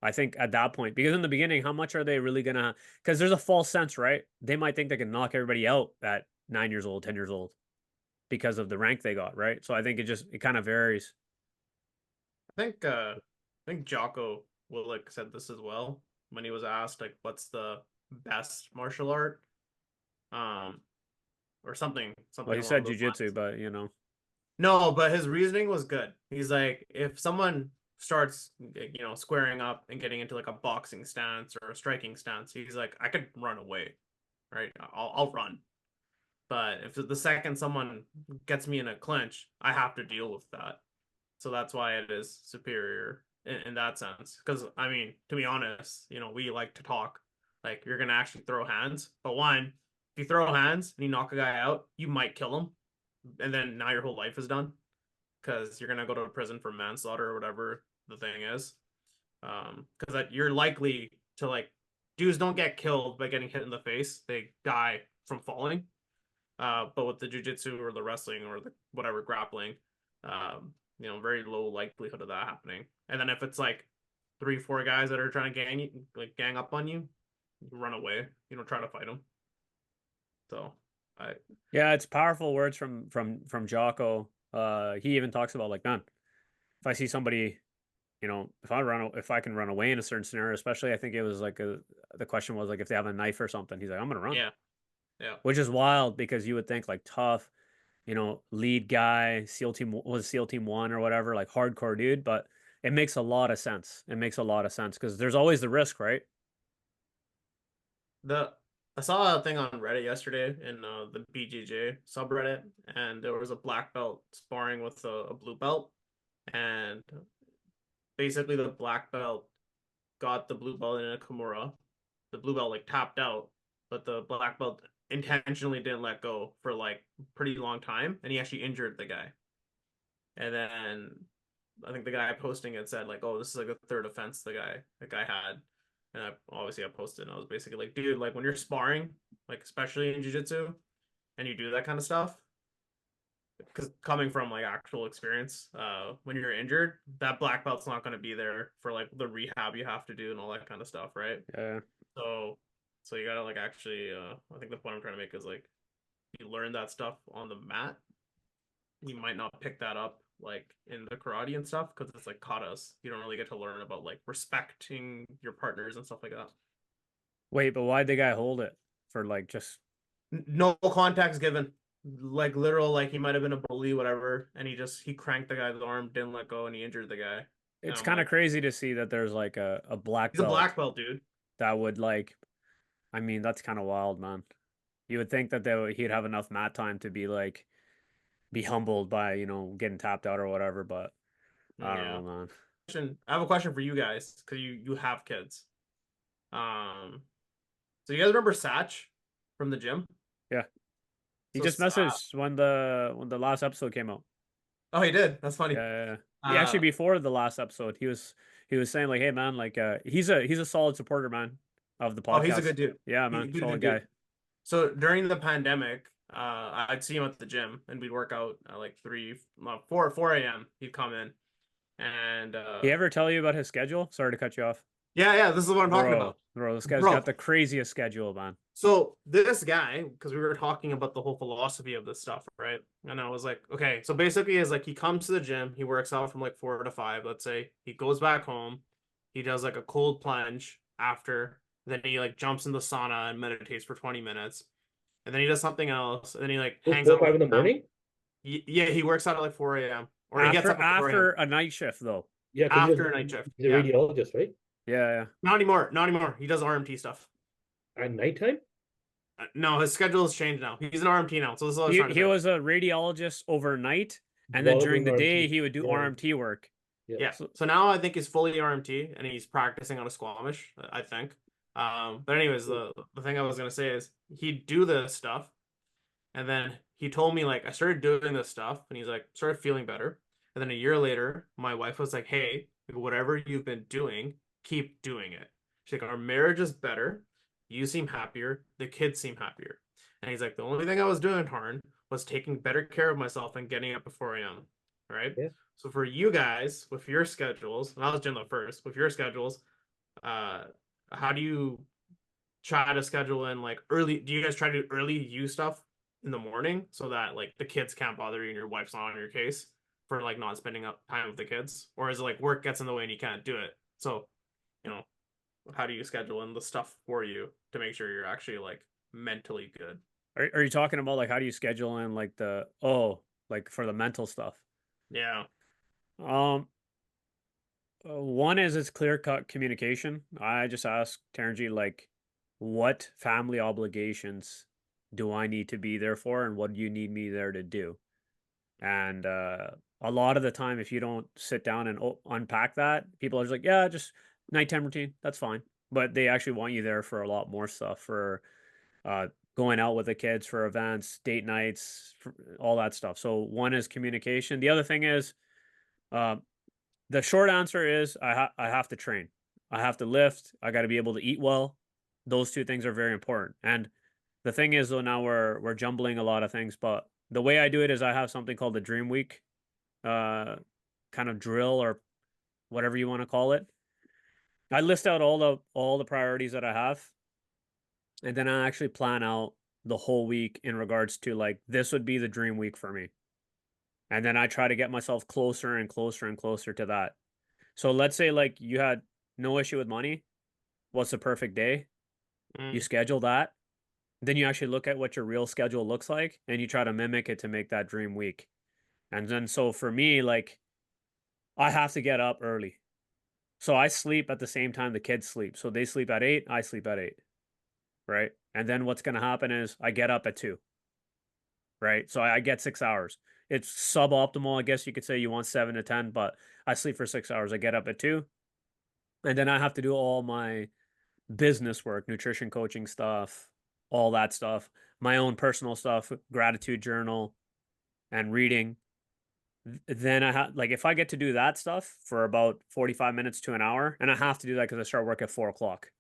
I think at that point, because in the beginning, how much are they really gonna? Because there's a false sense, right? They might think they can knock everybody out at 9 years old, 10 years old, because of the rank they got, right? So I think it kind of varies. I think Jocko Willick said this as well. when he was asked like what's the best martial art, um, or something Well, he along said those jujitsu, lines. but you know. No, but his reasoning was good. He's like, if someone starts, squaring up and getting into like a boxing stance or a striking stance, he's like, I could run away, right? I'll run. But if the second someone gets me in a clinch, I have to deal with that. So that's why it is superior in that sense. Because I mean, to be honest, we like to talk. Like you're gonna actually throw hands, but one, if you throw hands and you knock a guy out, you might kill him, and then now your whole life is done because you're gonna go to prison for manslaughter or whatever the thing is. Because that you're likely to like dudes don't get killed by getting hit in the face; they die from falling. But with the jujitsu or the wrestling or the whatever grappling, very low likelihood of that happening. And then if it's like 3, 4 guys that are trying to gang up on you, you run away. You don't try to fight them. So, Yeah, it's powerful words from Jocko. He even talks about like, man, if I see somebody, if I can run away in a certain scenario, especially I think it was like the question was like if they have a knife or something, he's like, I'm gonna run. yeah. Which is wild because you would think like tough, lead guy, SEAL Team 1 or whatever, like hardcore dude, but it makes a lot of sense. It makes a lot of sense because there's always the risk, right? The I saw a thing on Reddit yesterday in the BJJ subreddit, and there was a black belt sparring with a blue belt, and basically the black belt got the blue belt in a Kimura. The blue belt like tapped out, but the black belt intentionally didn't let go for like pretty long time, and he actually injured the guy. And then I think the guy posting it said like, "Oh, this is like the third offense the guy had." And I posted and I was basically like, "Dude, like when you're sparring, like especially in jiu-jitsu, and you do that kind of stuff, because coming from like actual experience, when you're injured, that black belt's not going to be there for like the rehab you have to do and all that kind of stuff, right? Yeah. So you gotta like actually, I think the point I'm trying to make is like you learn that stuff on the mat. You might not pick that up like in the karate and stuff because it's like katas. You don't really get to learn about like respecting your partners and stuff like that. Wait, but why'd the guy hold it for like just No context given. Like literal, like he might have been a bully, whatever, and he cranked the guy's arm, didn't let go, and he injured the guy. And it's I'm kind of like, crazy to see that there's like a black he's a belt black belt, dude. that would like I mean, that's kind of wild, man. You would think that he'd have enough mat time to be like be humbled by, getting tapped out or whatever, but I don't Yeah. know, man. I have a question for you guys because you have kids. Um, so you guys remember Satch from the gym? Yeah. He So, just messaged when the last episode came out. oh, he did. That's funny. Yeah, yeah, yeah. Actually, Uh, before the last episode, he was saying like, "Hey, man, like, he's a solid supporter, man, of the oh, he's a podcast. good dude. Yeah, man, Good, solid good guy. dude. So during the pandemic, I'd see him at the gym and we'd work out at like 4 a.m. He'd come in and He ever tell you about his schedule? Sorry to cut you off, yeah, this is what I'm talking about. bro. This guy's Bro, got the craziest schedule, man. so this guy, because we were talking about the whole philosophy of this stuff, right? And I was like, okay, so basically is like he comes to the gym, he works out from like 4 to 5, let's say, he goes back home, he does like a cold plunge after, then he like jumps in the sauna and meditates for 20 minutes, and then he does something else, and then he like It's hangs 4 or out with 5 in the them. morning. Yeah, he works out at like 4 a.m. or he gets After up at 4 a.m. after a night shift, though. Yeah, because after a night shift. he's a Yeah, radiologist, right? Yeah, yeah. not anymore, not anymore. He does RMT stuff. At nighttime. No, his schedule has changed now. He's an RMT now, so this is what I was He trying to he say. was a radiologist overnight, and then While during doing the day RMT. he would do Yeah. RMT work. Yeah. Yeah. So, So now I think he's fully RMT and he's practicing on a Squamish, I think. But anyways, the thing I was gonna say is he'd do this stuff, and then he told me like I started doing this stuff, and he's like started feeling better. And then a year later, my wife was like, "Hey, whatever you've been doing, keep doing it." She's like, "Our marriage is better. You seem happier. The kids seem happier." And he's like, "The only thing I was doing, Harn, was taking better care of myself and getting up before I am." Right? Yeah. So for you guys, with your schedules, and I was doing that first, with your schedules, uh, how do you try to schedule in like early? Do you guys try to do early you stuff in the morning so that like the kids can't bother you and your wife's not on your case for like not spending up time with the kids, or is it like work gets in the way and you can't do it? So, you know, how do you schedule in the stuff for you to make sure you're actually like mentally good? Are you talking about like how do you schedule in like like for the mental stuff? Yeah. Um, one is it's clear cut communication. I just ask Taranji like, what family obligations do I need to be there for, and what do you need me there to do? And a lot of the time, if you don't sit down and unpack that, people are just like, yeah, just nighttime routine, that's fine. But they actually want you there for a lot more stuff, for uh, going out with the kids, for events, date nights, for all that stuff. So one is communication. The other thing is, uh, the short answer is I have to train. I have to lift. I got to be able to eat well. Those two things are very important. And the thing is, though, now we're jumbling a lot of things, but the way I do it is I have something called the Dream Week, uh, kind of drill or whatever you want to call it. I list out all the priorities that I have, and then I actually plan out the whole week in regards to like this would be the dream week for me, and then I try to get myself closer and closer and closer to that. So let's say like you had no issue with money. What's the perfect day? You Mm, schedule that. Then you actually look at what your real schedule looks like and you try to mimic it to make that dream week. And then so for me, like I have to get up early. So I sleep at the same time the kids sleep. So they sleep at 8, I sleep at 8, right? And then what's going to happen is I get up at 2, right? So I get 6 hours. It's suboptimal, I guess you could say you want 7 to 10, but I sleep for 6 hours. I get up at 2, and then I have to do all my business work, nutrition coaching stuff, all that stuff, my own personal stuff, gratitude journal and reading. Then I have like if I get to do that stuff for about 45 minutes to an hour, and I have to do that because I start work at 4 o'clock,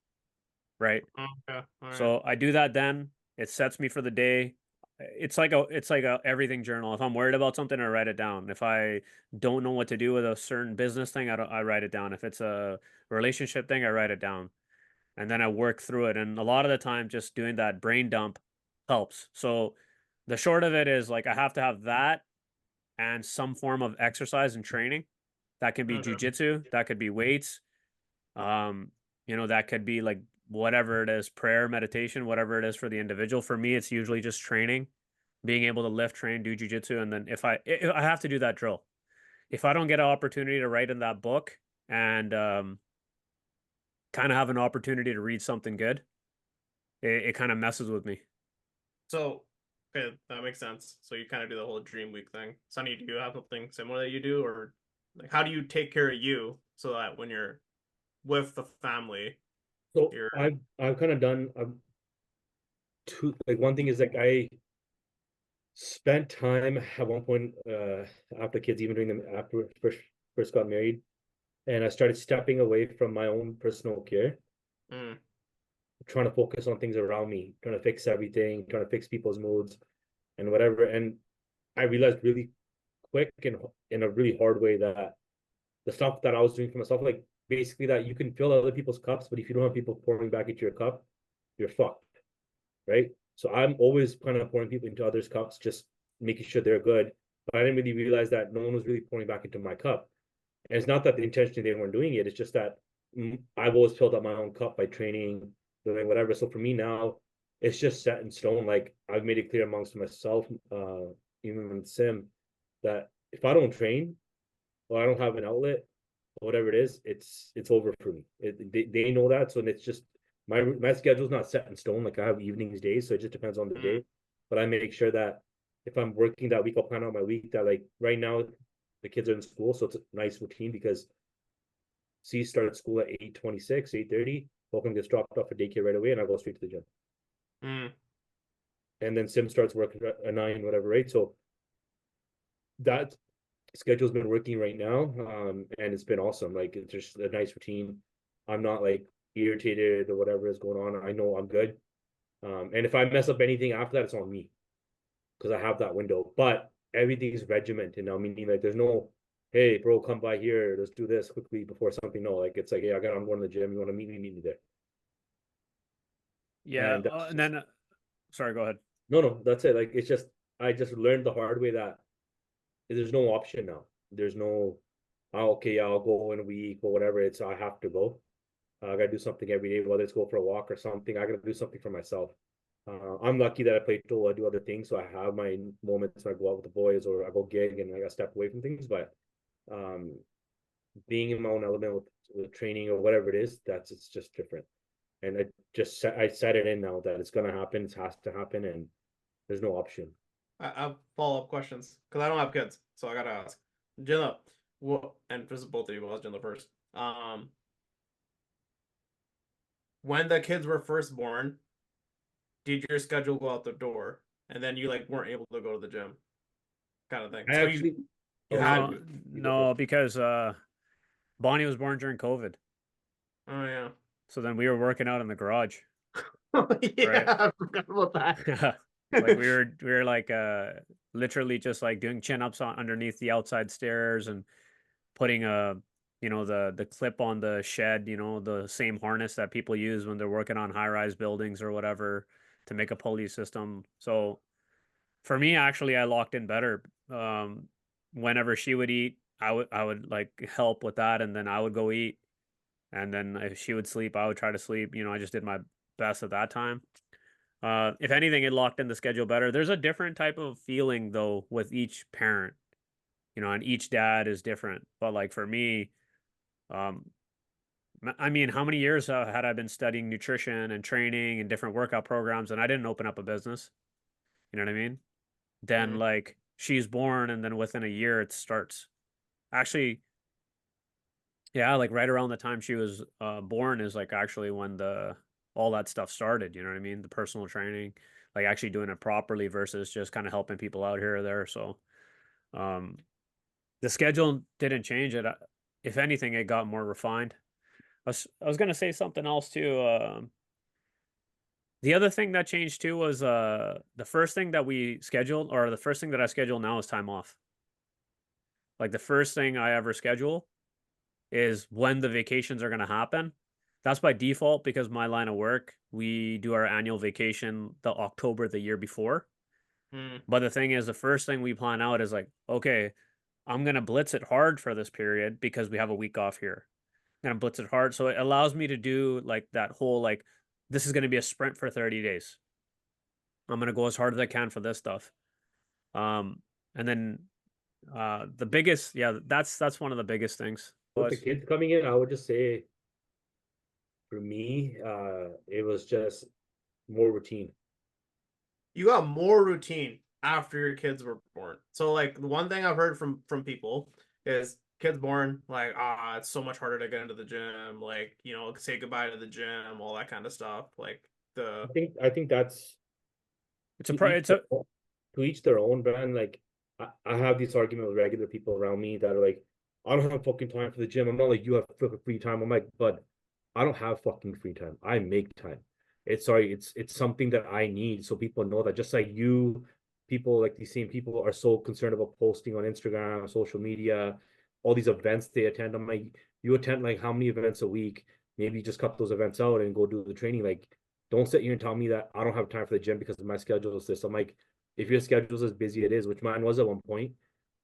right? okay. All right. So I do that then. It sets me for the day. It's like a everything journal. If I'm worried about something, I write it down. If I don't know what to do with a certain business thing, I write it down. If it's a relationship thing, I write it down. And then I work through it. And a lot of the time, just doing that brain dump helps. So the short of it is like I have to have that and some form of exercise and training. That can be Okay. jujitsu, that could be weights, um, that could be like whatever it is, prayer, meditation, whatever it is for the individual. For me, it's usually just training, being able to lift, train, do jujitsu, and then if I have to do that drill, if I don't get an opportunity to write in that book and kind of have an opportunity to read something good, it kind of messes with me. So, okay, that makes sense. So you kind of do the whole dream week thing. Sonny, do you have something similar that you do, or like how do you take care of you so that when you're with the family, So you're I've kind of done two. Like one thing is like I spent time at one point after kids, even during them after first got married, and I started stepping away from my own personal care, mm, trying to focus on things around me, trying to fix everything, trying to fix people's moods and whatever. And I realized really quick and in a really hard way that the stuff that I was doing for myself, like basically that you can fill other people's cups, but if you don't have people pouring back into your cup, you're fucked, right? So I'm always kind of pouring people into others' cups, just making sure they're good. But I didn't really realize that no one was really pouring back into my cup. And it's not that the intention they weren't doing it. It's just that I've always filled up my own cup by training, doing whatever. So for me now, it's just set in stone. Like I've made it clear amongst myself, even with Sim, that if I don't train or I don't have an outlet or whatever it is, it's over for me. They know that, so it's just my schedule's not set in stone. Like I have evenings, days, so it just depends on the mm, day. But I make sure that if I'm working that week, I'll plan out my week. That like right now, the kids are in school, so it's a nice routine because C started school at 8:26, 8:30. Welcome gets dropped off at daycare right away, and I go straight to the gym. mm. And then Sim starts working at 9, whatever, right? So that schedule's been working right now, and it's been awesome. Like it's just a nice routine. I'm not like irritated or whatever is going on. I know I'm good. And if I mess up anything after that, it's on me because I have that window. But everything's regimented now, meaning like there's no, hey, bro, come by here, let's do this quickly before something. No, like it's like, hey, I'm going to the gym. You want to meet me there. Yeah, And that's and just then sorry, go ahead. no, that's it. Like it's just I just learned the hard way that there's no option now. There's no, oh, okay, I'll go in a week or whatever. It's I have to go. I gotta do something every day, whether it's go for a walk or something. I gotta do something for myself. I'm lucky that I play pool. I do other things, so I have my moments when I go out with the boys or I go gig and I gotta step away from things. But um, being in my own element with training or whatever it is, it's just different. And I set it in now that it's gonna happen. It has to happen, and there's no option. I have follow-up questions because I don't have kids, so I gotta ask. Jilla, what? And this is both of you. I'll ask Jilla first. When the kids were first born, did your schedule go out the door, and then you like weren't able to go to the gym, kind of thing? I So actually, you oh, had No, to. no, because Bonnie was born during COVID. Oh yeah. So then we were working out in the garage. Oh yeah, Right. I forgot about that. Like we were like literally just like doing chin-ups on underneath the outside stairs and putting the clip on the shed, the same harness that people use when they're working on high-rise buildings or whatever to make a pulley system. So for me, actually, I locked in better. Whenever she would eat, I would like help with that, and then I would go eat, and then if she would sleep, I would try to sleep. I just did my best at that time. If anything, it locked in the schedule better. There's a different type of feeling though with each parent, and each dad is different. But like for me, um, I mean, how many years had I been studying nutrition and training and different workout programs, and I didn't open up a business? You know what I mean? Then Mm. like she's born, and then within a year it starts. Actually, yeah, like right around the time she was born is like actually when the all that stuff started. You know what I mean? The personal training, like actually doing it properly versus just kind of helping people out here or there. So um, the schedule didn't change it. If anything, it got more refined. I was gonna say something else too. The other thing that changed too was the first thing that we scheduled, or the first thing that I schedule now is time off. Like the first thing I ever schedule is when the vacations are going to happen. That's by default because my line of work, we do our annual vacation the October the year before. Mm. But the thing is, the first thing we plan out is like, okay, I'm going to blitz it hard for this period because we have a week off here. I'm going to blitz it hard. So it allows me to do like that whole, like, this is going to be a sprint for 30 days. I'm going to go as hard as I can for this stuff. And then the biggest, yeah, that's one of the biggest things. with the Was kids coming in, I would just say for me, it was just more routine. You got more routine after your kids were born. So like the one thing I've heard from people is kids born like it's so much harder to get into the gym, like say goodbye to the gym, all that kind of stuff. Like the I think that's it's a to pro, each it's a to each their own, brand. Like I have this argument with regular people around me that are like, I don't have fucking time for the gym. I'm not like you have fucking free time. I'm like, but I don't have fucking free time. I make time. It's something that I need so people know that just like you, people like these same people are so concerned about posting on Instagram, social media, all these events they attend. I'm like, you attend like how many events a week? Maybe just cut those events out and go do the training. Like, don't sit here and tell me that I don't have time for the gym because my schedule is this. I'm like, if your schedule's as busy as it is, which mine was at one point,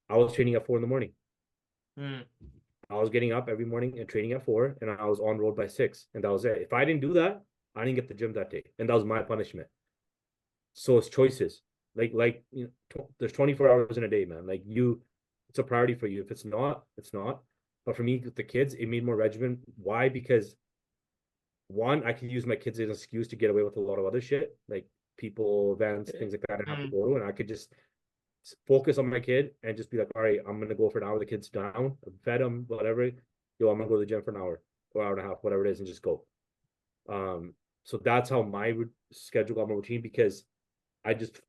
I was training at 4 in the morning. mm, I was getting up every morning and training at 4, and I was on road by 6, and that was it. If I didn't do that, I didn't get the gym that day, and that was my punishment. So it's choices. There's 24 hours in a day, man. Like it's a priority for you. If it's not, it's not. But for me, with the kids, it made more regimen. Why? Because one, I could use my kids as an excuse to get away with a lot of other shit, like people, events, things like that I have to mm. go to, and I could just focus on my kid and just be like, all right, I'm gonna go for an hour. The kid's down, fed him, whatever. Yo, I'm gonna go to the gym for an hour or hour and a half, whatever it is, and just go. So that's how my schedule got my routine because I just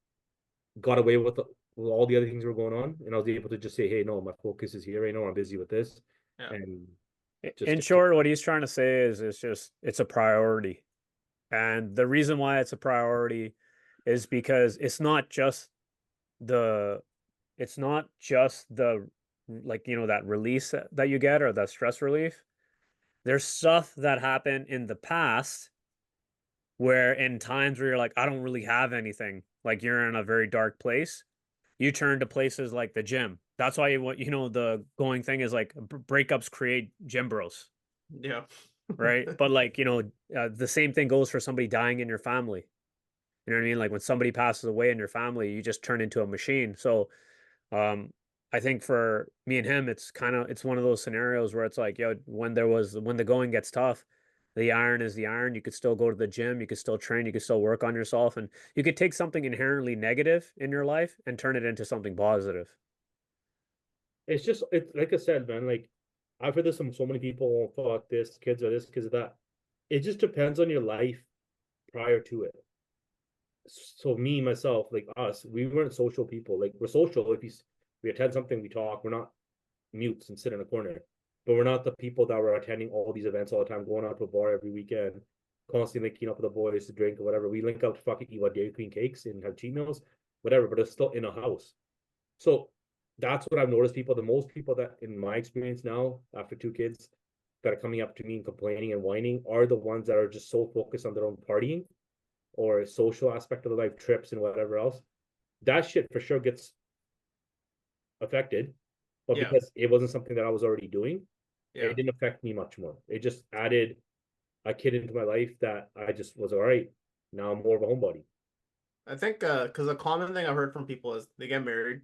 got away with all the other things that were going on, and I was able to just say, hey, no, my focus is here right now. I'm busy with this, Yeah. and just in stick to it. short, what he's trying to say is it's a priority. And the reason why it's a priority is because the it's not just the like that release that you get or that stress relief. There's stuff that happened in the past where in times where you're like, I don't really have anything, like you're in a very dark place, you turn to places like the gym. That's why the going thing is like breakups create gym bros. Yeah. right? But like, the same thing goes for somebody dying in your family. You know what I mean? Like when somebody passes away in your family, you just turn into a machine. So, um, I think for me and him, it's one of those scenarios where it's like, when the going gets tough, the iron is the iron. You could still go to the gym, you could still train, you could still work on yourself, and you could take something inherently negative in your life and turn it into something positive. It's like I said, man. Like I've heard this from so many people. Oh, fuck this, kids are this, kids are that. It just depends on your life prior to it. So me myself, like us, we weren't social people. Like we're social if we attend something, we talk. We're not mutes and sit in a corner. But we're not the people that were attending all these events all the time, going out to a bar every weekend, constantly linking up with the boys to drink or whatever. We link up to fucking eat what Dairy Queen cakes and have cheat meals, whatever. But it's still in a house. So that's what I've noticed. People, the most people that, in my experience now, after two kids, that are coming up to me and complaining and whining, are the ones that are just so focused on their own partying or social aspect of the life, trips and whatever else. That shit for sure gets affected, but Yeah, because it wasn't something that I was already doing, yeah. it didn't affect me much more. It just added a kid into my life that I just was all right. Now I'm more of a homebody. I think because a common thing I've heard from people is they get married,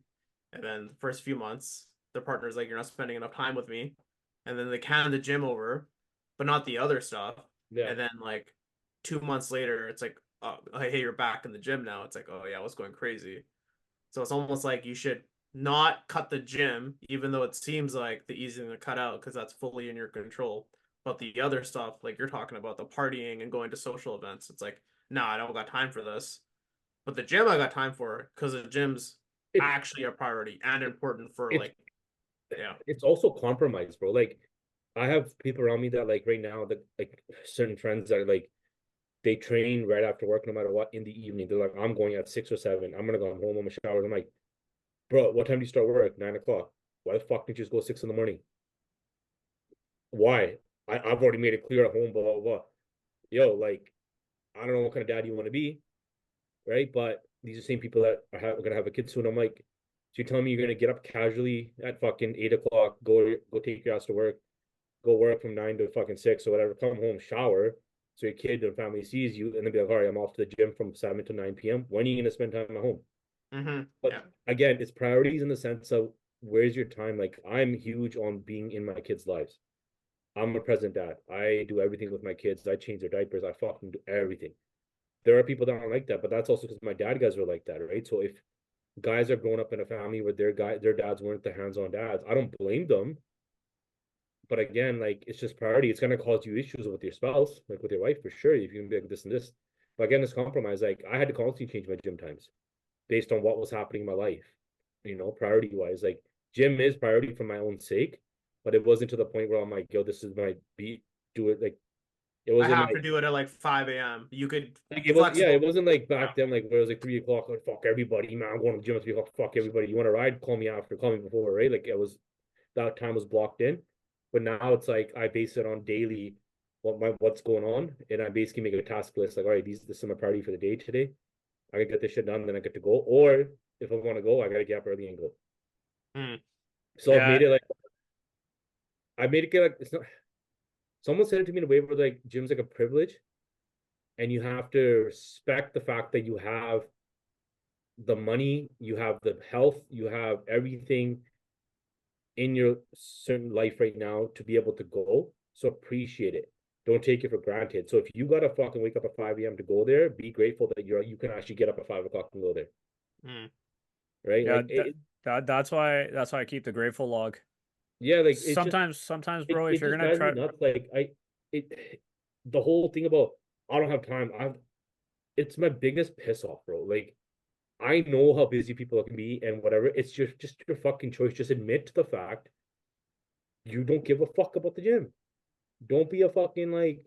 and then the first few months, their partner's like, "You're not spending enough time with me," and then they hand the gym over, but not the other stuff. Yeah, And then like 2 months later, it's like, "Oh, hey, you're back in the gym now." It's like, "Oh yeah, what's going crazy?" So it's almost like you should not cut the gym, even though it seems like the easy thing to cut out because that's fully in your control. But the other stuff, like you're talking about the partying and going to social events, it's like, nah, I don't got time for this. But the gym I got time for because the gym's it's actually a priority and important for it's like, yeah, it's also compromise, bro. Like I have people around me that like right now that like certain friends that are like they train right after work no matter what in the evening. They're like, I'm going at 6 or 7. I'm gonna go home, I'm gonna shower. I'm like, bro, what time do you start work? 9 o'clock. Why the fuck didn't you just go 6 in the morning? Why? I've already made it clear at home, blah blah blah. Yo, like, I don't know what kind of dad you want to be, right? But these are the same people that are gonna have a kid soon. I'm like, so you're telling me you're gonna get up casually at fucking 8 o'clock, go take your ass to work, go work from 9 to fucking 6 or whatever, come home, shower, so your kid and family sees you, and then be like, all right, I'm off to the gym from 7 to 9 p.m. When are you gonna spend time at home? But yeah, again, it's priorities in the sense of where's your time. Like I'm huge on being in my kids' lives. I'm a present dad. I do everything with my kids. I change their diapers. I fucking do everything. There are people that aren't like that, but that's also because my dad guys were like that, right? So if guys are growing up in a family where their dads weren't the hands-on dads, I don't blame them. But again, like it's just priority. It's gonna cause you issues with your spouse, like with your wife for sure. If you can be like this and this. But again, it's compromise. Like I had to constantly change my gym times based on what was happening in my life, priority wise. Like gym is priority for my own sake, but it wasn't to the point where I'm like, yo, this is my beat, do it. Like it I wasn't have to like do it at like 5 a.m. You could it was yeah, it flexible. wasn't like Yeah. back then like where it was like 3 o'clock, like fuck everybody, man, I'm going to the gym at 3 o'clock, fuck everybody. You want to ride? Call me after, call me before, right? Like it was that time was blocked in. But now it's like I base it on daily what's going on, and I basically make a task list like, all right, this is my priority for the day today. I can get this shit done, then I get to go. Or if I want to go, I gotta get up early and go. Mm. So I've Yeah, made it like I made it get like it's not. Someone said it to me in a way where like gym's like a privilege, and you have to respect the fact that you have the money, you have the health, you have everything in your certain life right now to be able to go. So appreciate it. Don't take it for granted. So if you gotta fucking wake up at 5 a.m. to go there, be grateful that you can actually get up at 5 o'clock and go there. Mm. Right? yeah, Like it, that's why I keep the grateful log. yeah, like it's just Sometimes, it, bro, if it you're just gonna drives me try, nuts. Like it the whole thing about I don't have time. It's my biggest piss off, bro. Like I know how busy people can be and whatever. It's just your fucking choice. Just admit to the fact you don't give a fuck about the gym. Don't be a fucking like,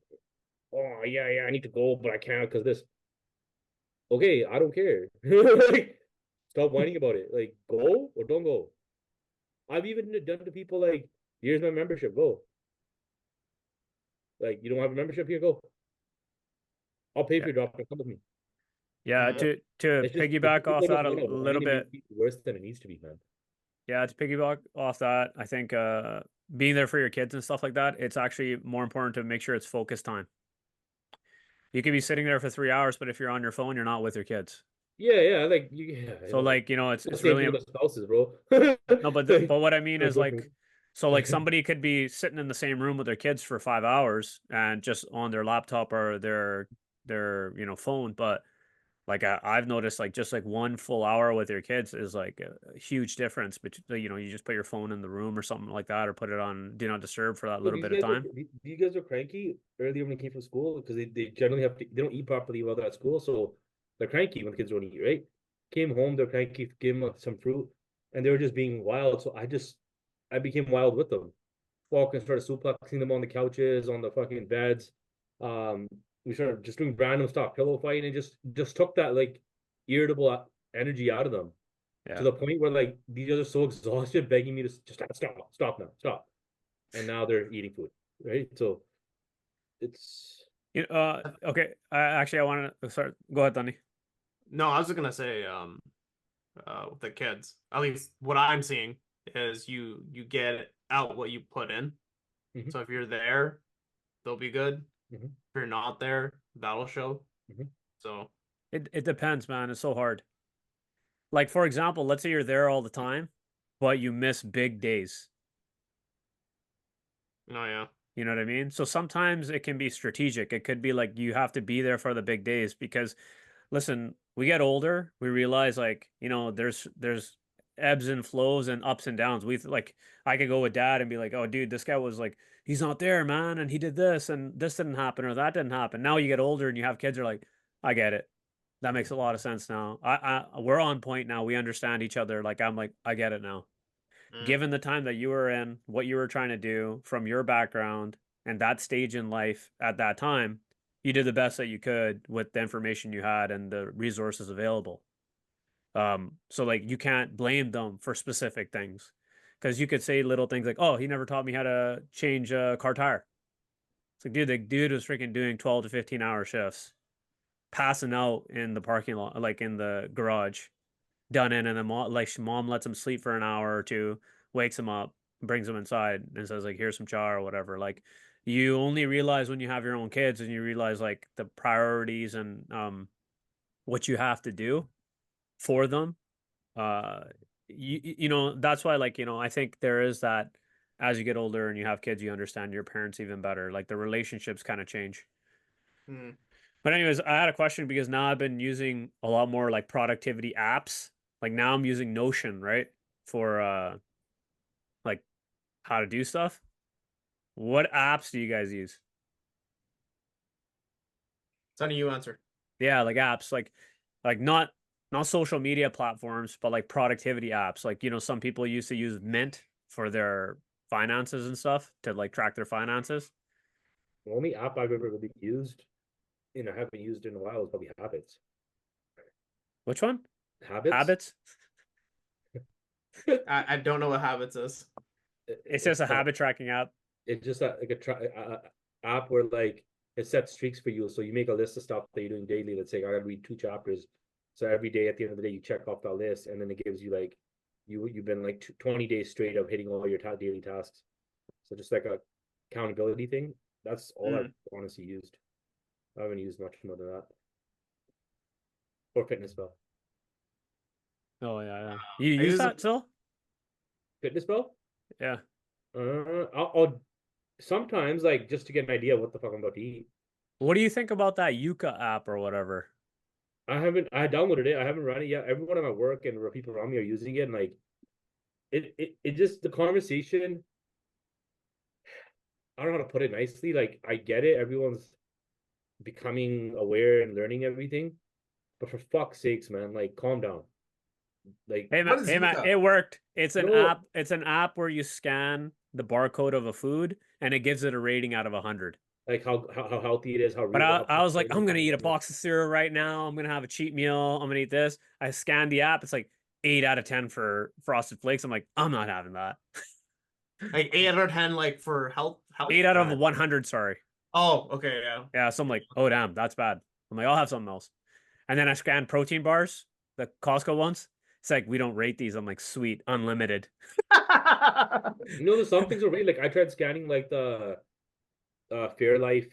oh yeah, I need to go, but I can't because this. Okay, I don't care. Like, stop whining about it. Like, go or don't go. I've even done to people like, here's my membership, go. Like, you don't have a membership here, go. I'll pay for yeah, your drop and come with me. yeah, Mm. But to it's just piggyback off people that just a want to whine little and make bit. it worse than it needs to be, man. Yeah, to piggyback off that, I think being there for your kids and stuff like that, it's actually more important to make sure it's focus time. You could be sitting there for 3 hours, but if you're on your phone, you're not with your kids. Yeah, like yeah, So like, the it's same thing really with the spouses, bro. no, but Like, but what I mean is different. like, so like somebody could be sitting in the same room with their kids for 5 hours and just on their laptop or their phone, but like I've noticed like just like 1 full hour with your kids is like a huge difference. But you just put your phone in the room or something like that, or put it on do not disturb for that So little bit of time. these guys were cranky earlier when they came from school because they generally they don't eat properly while they're at school, so they're cranky when the kids don't eat, right? Came home, they're cranky, gave them some fruit, and they were just being wild. So I became wild with them. Walking, started suplexing them on the couches, on the fucking beds. Um, we started just doing random stuff, pillow fighting, and just took that like irritable energy out of them to Yeah. the point where like these guys are so exhausted, begging me to just stop now, stop. And now they're eating food, right? So it's Okay. I want to start. Go ahead, Danny. No, I was just gonna say, with the kids, at least what I'm seeing is you get out what you put in. Mhm, So if you're there, they'll be good. mhm, If you're not there, that'll show. mhm. So, It depends, man. It's so hard. Like for example, let's say you're there all the time, but you miss big days. oh yeah. You know what I mean? So sometimes it can be strategic. It could be like you have to be there for the big days because listen, we get older, we realize like, there's ebbs and flows and ups and downs. We like I could go with dad and be like, "Oh dude, this guy was like he's not there, man, and he did this and this didn't happen or that didn't happen." Now you get older and you have kids are like, "I get it. That makes a lot of sense now. We're on point now. We understand each other. Like I'm like, I get it now." Mm, Given the time that you were in, what you were trying to do from your background and that stage in life at that time, you did the best that you could with the information you had and the resources available. So like you can't blame them for specific things because you could say little things like, "Oh, he never taught me how to change a car tire." It's like, dude, the dude was freaking doing 12 to 15 hour shifts, passing out in the parking lot, like in the garage done in, and then mom lets him sleep for an hour or two, wakes him up, brings him inside, and says like, "Here's some char or whatever." Like, you only realize when you have your own kids, and you realize like the priorities and what you have to do for them. Uh, that's why I think there is that as you get older and you have kids, you understand your parents even better. Like the relationships kind of change. mm. But anyways, I had a question because now I've been using a lot more like productivity apps. Like now I'm using Notion, right? For like how to do stuff. What apps do you guys use? Sonny, you answer. Yeah, like apps, like not social media platforms, but like productivity apps. Like, some people used to use Mint for their finances and stuff to like track their finances. The only app I've ever really used, and I haven't used in a while, is probably Habits. Which one? Habits. Habits? I don't know what habits is. It's just It's a habit tracking app. it's just like app where like it sets streaks for you. So you make a list of stuff that you're doing daily. Let's say I gotta read 2 chapters. So every day at the end of the day, you check off that list, and then it gives you like you've been like 20 days straight of hitting all your daily tasks. So just like a accountability thing. That's all I've Mm. honestly used. I haven't used much more than that. Or Fitness Bell. Oh yeah, yeah. You I use use that still? Fitness Bell? Yeah. I'll sometimes like just to get an idea of what the fuck I'm about to eat. What do you think about that Yuka app or whatever? I downloaded it. I haven't run it yet. Everyone at my work and people around me are using it, and like it just the conversation. I don't know how to put it nicely. Like I get it. Everyone's becoming aware and learning everything, but for fuck's sakes, man, like calm down. Like Hey man, What is hey man, Yuka? it worked. It's an no, app. It's an app where you scan the barcode of a food and it gives it a rating out of 100. like how healthy it is, how But real, I was like, it I'm is, gonna eat a box of cereal right now. I'm gonna have a cheat meal. I'm gonna eat this. I scanned the app. It's like 8 out of 10 for Frosted Flakes. I'm like, I'm not having that. Like 8 out of 10, like for health. 8 out of 100. Sorry. Oh, okay, yeah. Yeah. So I'm like, oh damn, that's bad. I'm like, I'll have something else. And then I scanned protein bars, the Costco ones. It's like we don't rate these. I'm like, sweet, unlimited. You know, there's some things are really like I tried scanning like the Fairlife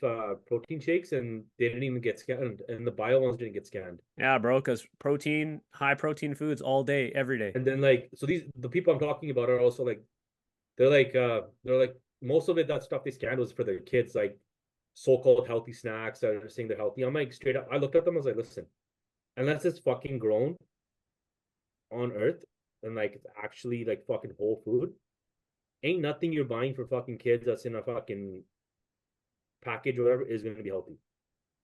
protein shakes and they didn't even get scanned, and the bio ones didn't get scanned. Yeah, bro, because protein, high protein foods all day, every day. And then like so the people I'm talking about are also like they're like most of it that stuff they scanned was for their kids, like so-called healthy snacks that are saying they're healthy. I'm like straight up, I looked at them, I was like, listen, unless it's fucking grown on Earth and like it's actually like fucking whole food, ain't nothing you're buying for fucking kids that's in a fucking package or whatever is gonna be healthy.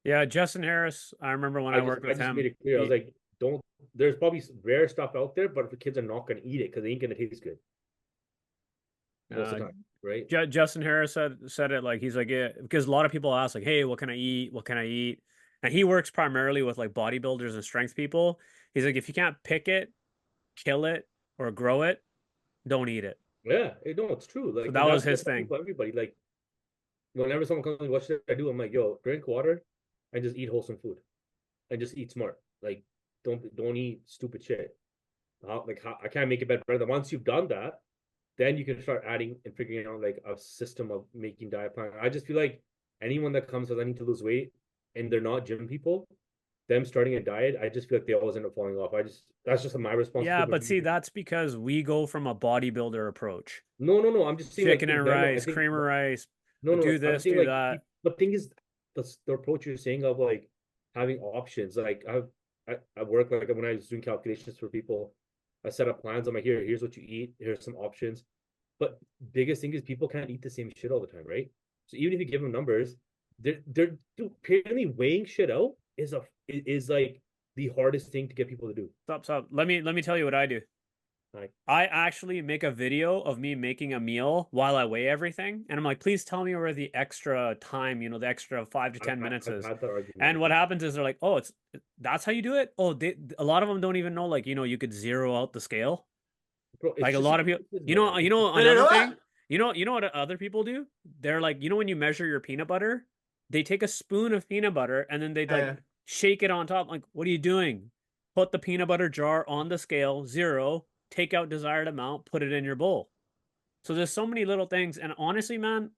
Yeah, Justin Harris. I remember when I worked I with just him. made it clear. I was like, don't. There's probably rare stuff out there, but the kids are not gonna eat it because it ain't gonna taste good most of the time, right? Justin Harris said it like he's like, yeah, because a lot of people ask like, hey, what can I eat? What can I eat? And he works primarily with like bodybuilders and strength people. He's like, if you can't pick it, kill it, or grow it, don't eat it. Yeah, no, it's true. So Like, that and was that's his what thing. everybody like. Whenever someone comes, what should I do? I'm like, yo, drink water and just eat wholesome food and just eat smart. Like, don't eat stupid shit. I can't make it better. Than once you've done that, then you can start adding and figuring out like a system of making diet plan. I just feel like anyone that comes says I need to lose weight and they're not gym people, them starting a diet, I just feel like they always end up falling off. That's just my response to Yeah, it. but see, that's because we go from a bodybuilder approach. No. I'm just saying like Chicken in and general. I rice, think cream of rice, no. do I'm this, saying do like that. the thing is the approach you're saying of like having options. Like I work like when I was doing calculations for people, I set up plans. I'm like, here's what you eat. Here's some options. But biggest thing is people can't eat the same shit all the time, right? So even if you give them numbers, they're dude, apparently weighing shit out is like the hardest thing to get people to do. Stop. Let me tell you what I do. Like, I actually make a video of me making a meal while I weigh everything. And I'm like, please tell me where the extra time, the extra 5 to 10 minutes I've is. had that argument And with what people. happens is they're like, oh, that's how you do it? Oh, a lot of them don't even know, like, you could zero out the scale. Bro, it's Like a just lot of people, man. another thing, you know what other people do? They're like, when you measure your peanut butter, they take a spoon of peanut butter and then they'd like Yeah. shake it on top. Like, what are you doing? Put the peanut butter jar on the scale, zero, take out desired amount, put it in your bowl. So there's so many little things. And honestly, man,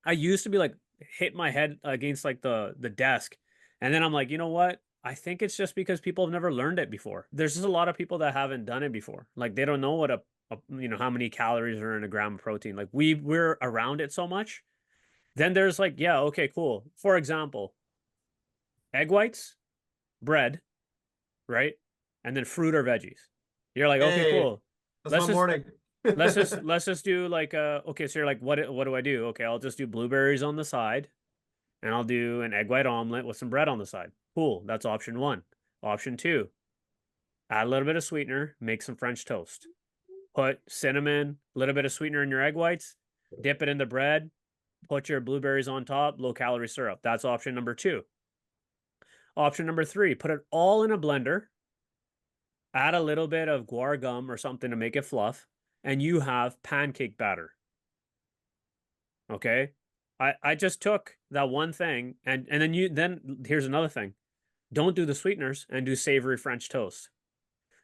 I used to be like hit my head against like the desk. And then I'm like, you know what? I think it's just because people have never learned it before. There's just a lot of people that haven't done it before. Like they don't know what how many calories are in a gram of protein. Like we're around it so much. Then there's like, yeah, okay, cool. For example, egg whites, bread, right? And then fruit or veggies. You're like, okay, Hey, cool. that's Let's my just morning. let's just do like okay, so you're like, what do I do? Okay, I'll just do blueberries on the side and I'll do an egg white omelet with some bread on the side. Cool. That's option one. Option two, add a little bit of sweetener, make some French toast. Put cinnamon, a little bit of sweetener in your egg whites, dip it in the bread, put your blueberries on top, low calorie syrup. That's option number two. Option number three, put it all in a blender, add a little bit of guar gum or something to make it fluff, and you have pancake batter. Okay? I just took that one thing and then here's another thing. Don't do the sweeteners and do savory French toast.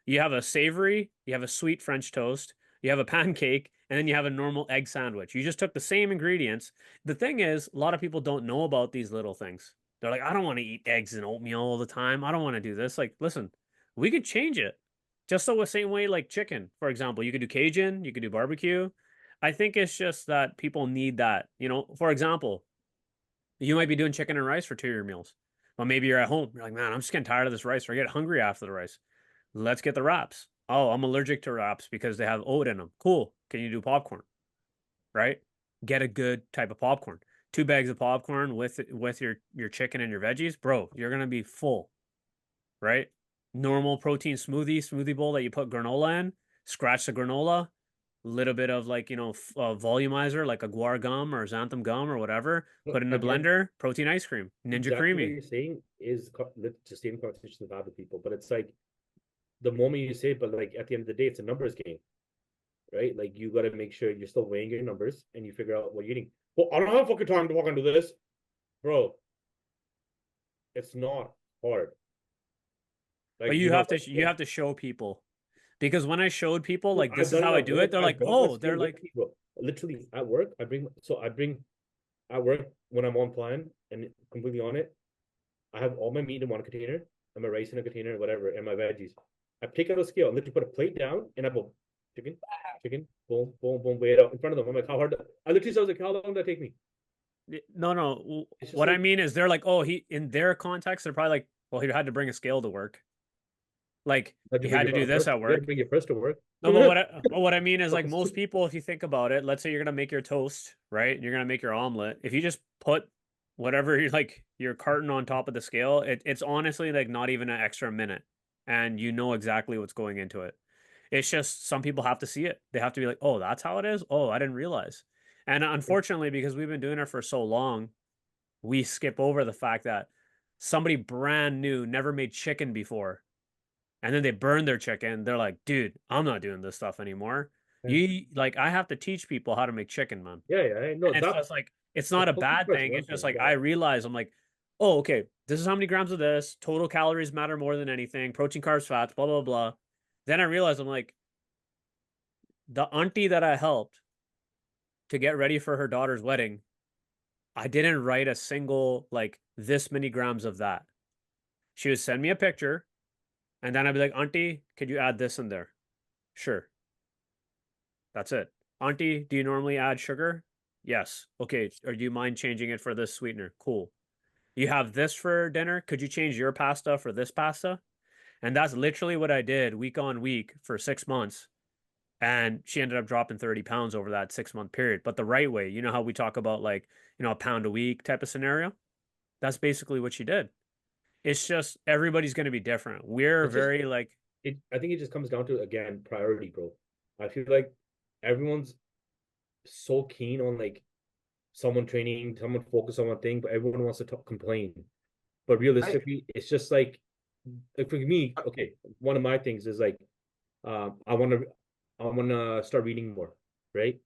You have a savory, you have a sweet French toast, you have a pancake, and then you have a normal egg sandwich. You just took the same ingredients. The thing is, a lot of people don't know about these little things. They're like, I don't want to eat eggs and oatmeal all the time. I don't want to do this. Like, listen, we could change it. Just the same way, like chicken, for example. You could do Cajun, you could do barbecue. I think it's just that people need that. For example, you might be doing chicken and rice for two of your meals. Well, maybe you're at home. You're like, man, I'm just getting tired of this rice, or I get hungry after the rice. Let's get the wraps. Oh, I'm allergic to wraps because they have oat in them. Cool. Can you do popcorn? Right? Get a good type of popcorn. 2 bags of popcorn with your chicken and your veggies, bro. You're gonna be full, right? Normal protein smoothie bowl that you put granola in. Scratch the granola, little bit of like volumizer like a guar gum or xanthan gum or whatever. Put it in a Again, blender. Protein ice cream, Ninja exactly what Creamy. you're saying is the same conversation I've had with people, but it's like the moment you say, but like at the end of the day, it's a numbers game, right? Like you got to make sure you're still weighing your numbers and you figure out what you're eating. Well, I don't have fucking time to walk into this, bro. It's not hard. But Like you have to show people. Because when I showed people like this I've is done how it I at do work. it, they're I've like, brought my oh, scale they're with like, me, bro. Literally at work, I bring at work when I'm on plan and completely on it. I have all my meat in one container and my rice in a container, whatever, and my veggies. I take out a scale, literally put a plate down, and I go chicken, chicken, boom, boom, boom, weigh it out in front of them. I'm like, how hard? I literally was like, how long did that take me? no. It's just What I like mean is they're like, oh, he in their context, they're probably like, well, he had to bring a scale to work. Like you had to he bring had your to do this purse. at You had to work. bring your purse to work. No, but what I mean is like most people, if you think about it, let's say you're gonna make your toast, right? You're gonna make your omelet. If you just put whatever you like your carton on top of the scale, it's honestly like not even an extra minute, and you know exactly what's going into it. It's just some people have to see it. They have to be like, oh, that's how it is. Oh, I didn't realize. And unfortunately, because we've been doing it for so long, we skip over the fact that somebody brand new never made chicken before and then they burn their chicken. They're like, dude, I'm not doing this stuff anymore. Yeah, You like, I have to teach people how to make chicken, man. yeah. No, And it's that just like, it's the not a cooking bad part's thing. one It's just thing. like, Yeah, I realize I'm like, oh, okay, this is how many grams of this. Total calories matter more than anything. Protein, carbs, fats, blah, blah, blah. Then I realize I'm like, the auntie that I helped to get ready for her daughter's wedding, I didn't write a single, like, this many grams of that. She would send me a picture, and then I'd be like, auntie, could you add this in there? Sure. That's it. Auntie, do you normally add sugar? Yes. Okay. Or do you mind changing it for this sweetener? Cool. You have this for dinner? Could you change your pasta for this pasta? And that's literally what I did week on week for 6 months. And she ended up dropping 30 pounds over that 6 month period, but the right way. You know how we talk about like, a pound a week type of scenario? That's basically what she did. It's just everybody's going to be different. We're it's just very like, I think it just comes down to again priority, bro. I feel like everyone's so keen on like someone training, someone focus on one thing, but everyone wants to complain. But I realistically, it's just like for me, okay, one of my things is like I wanna start reading more, right?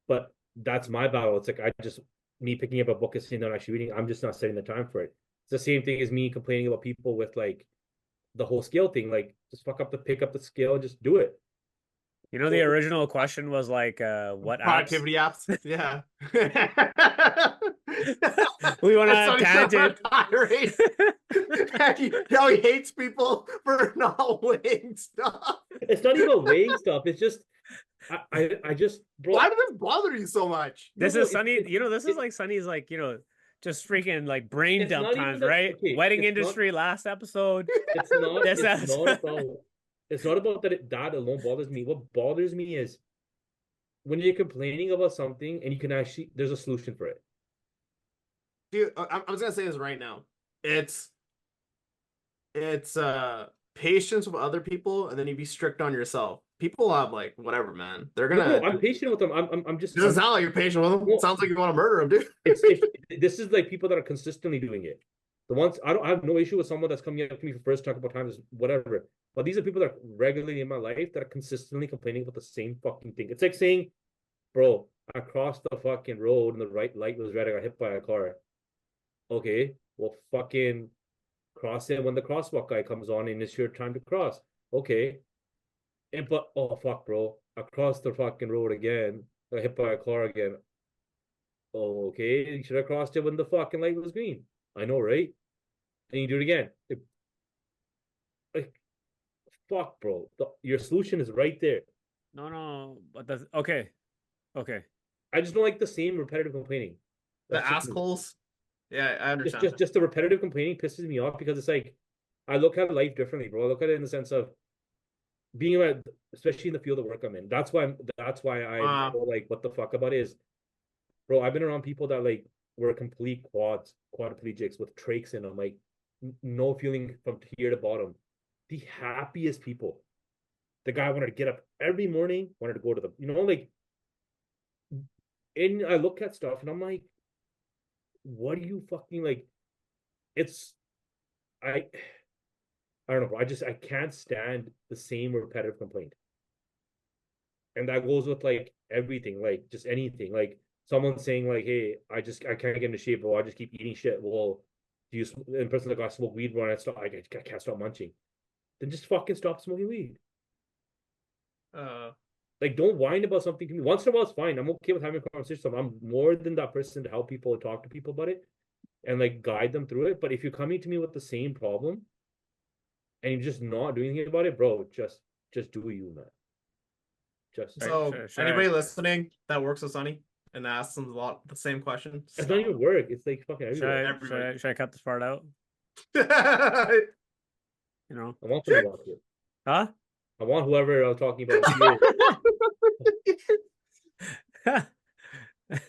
But that's my battle. It's like I just me picking up a book and sitting down actually reading. I'm just not setting the time for it. It's the same thing as me complaining about people with like the whole scale thing. Like just pick up the scale and just do it. the Well, original question was like, what apps? productivity apps. Yeah. We went That's on a funny stuff tangent. about tirade. How he hates people for not weighing stuff. it's not even weighing stuff. It's just I just bro. Why does this bother you so much? This No, is Sunny. This is like Sunny's like, just freaking like brain it's dump not even times, that. right? Okay, Wedding industry last episode. This it's not episode. about it's not about that alone bothers me. What bothers me is when you're complaining about something and you can actually there's a solution for it. Dude, I was gonna say this right now. It's it's patience with other people, and then you be strict on yourself. People have like whatever, man. They're No, gonna. I'm patient with them. I'm just Doesn't sound like you're patient with them. no, Sounds like you want to murder them, dude. it's this is like people that are consistently doing it. The ones I have no issue with someone that's coming up to me for first talk about times, whatever. But these are people that are regularly in my life that are consistently complaining about the same fucking thing. It's like saying, bro, I crossed the fucking road and the right light was red. I got hit by a car. Okay, well, fucking cross it when the crosswalk guy comes on and it's your time to cross. Okay, but oh fuck, bro, I crossed the fucking road again. Got hit by a car again. Oh, okay, you should have crossed it when the fucking light was green. I know, right? And you do it again. Like, fuck, bro. Your solution is right there. No, but that's okay. Okay. I just don't like the same repetitive complaining. The That's just me. assholes. Yeah, I Just, understand. just the repetitive complaining pisses me off because it's like I look at life differently, bro. I look at it in the sense of being around, especially in the field of work I'm in. That's why I'm Uh, so like, what the fuck about is, bro. I've been around people that like were complete quadriplegics with trachs in them, like no feeling from here to bottom. The happiest people. The guy wanted to get up every morning, wanted to go to the, like, and I look at stuff and I'm like, what do you fucking like? It's I I don't know, bro. I can't stand the same repetitive complaint. And that goes with like everything, like just anything. Like someone saying like, "Hey, I can't get into shape, bro. I just keep eating shit." Well, do you in person like I smoke weed when I stop? I can't stop munching. Then just fucking stop smoking weed. Like, don't whine about something to me. Once in a while, it's fine. I'm okay with having a conversation. I'm more than that person to help people and talk to people about it and like guide them through it. But if you're coming to me with the same problem and you're just not doing anything about it, bro, just do you, man. Just So Should anybody listening that works with Sunny and asks them the same question, it's not even work. It's like fucking everywhere. Everybody. should I cut this part out? I You know? I want them to watch it. Huh? I want whoever I was talking about here.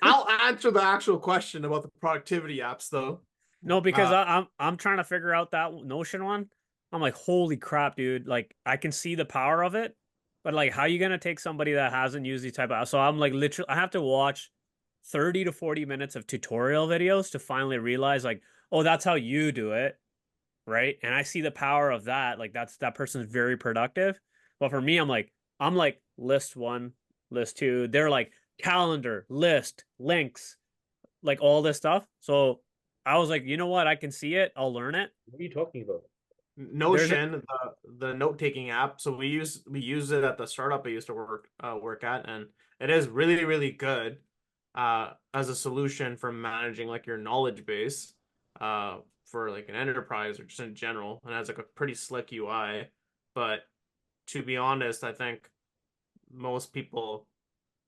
I'll answer the actual question about the productivity apps though. No, because I'm trying to figure out that Notion one. I'm like, holy crap, dude! Like, I can see the power of it, but like, how you gonna take somebody that hasn't used these type of? So I'm like, literally, I have to watch 30 to 40 minutes of tutorial videos to finally realize, like, oh, that's how you do it, right? And I see the power of that. Like, that person's very productive. But for me, I'm like list one, list two. They're like calendar, list, links, like all this stuff. So I was like, you know what? I can see it. I'll learn it. What are you talking about? Notion, the note taking app. So we use it at the startup I used to work at, and it is really really good as a solution for managing like your knowledge base for like an enterprise or just in general, and it has like a pretty slick UI. But to be honest, I think most people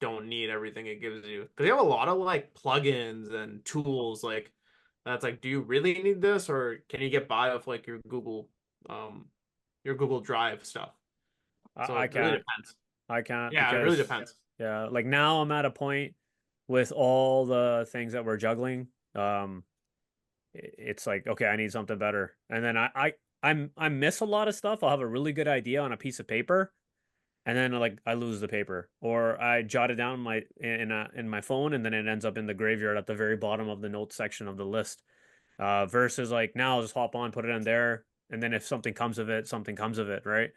don't need everything it gives you because you have a lot of like plugins and tools like that's like, do you really need this, or can you get by with like um your Google Drive stuff? So I it really can't. depends. I can't Yeah, it because really depends. yeah, like now I'm at a point with all the things that we're juggling. It's like, okay, I need something better. And then I miss a lot of stuff. I'll have a really good idea on a piece of paper, and then like I lose the paper, or I jot it down in my phone, and then it ends up in the graveyard at the very bottom of the notes section of the list. Versus like now I'll just hop on, put it in there, and then if something comes of it, something comes of it, right?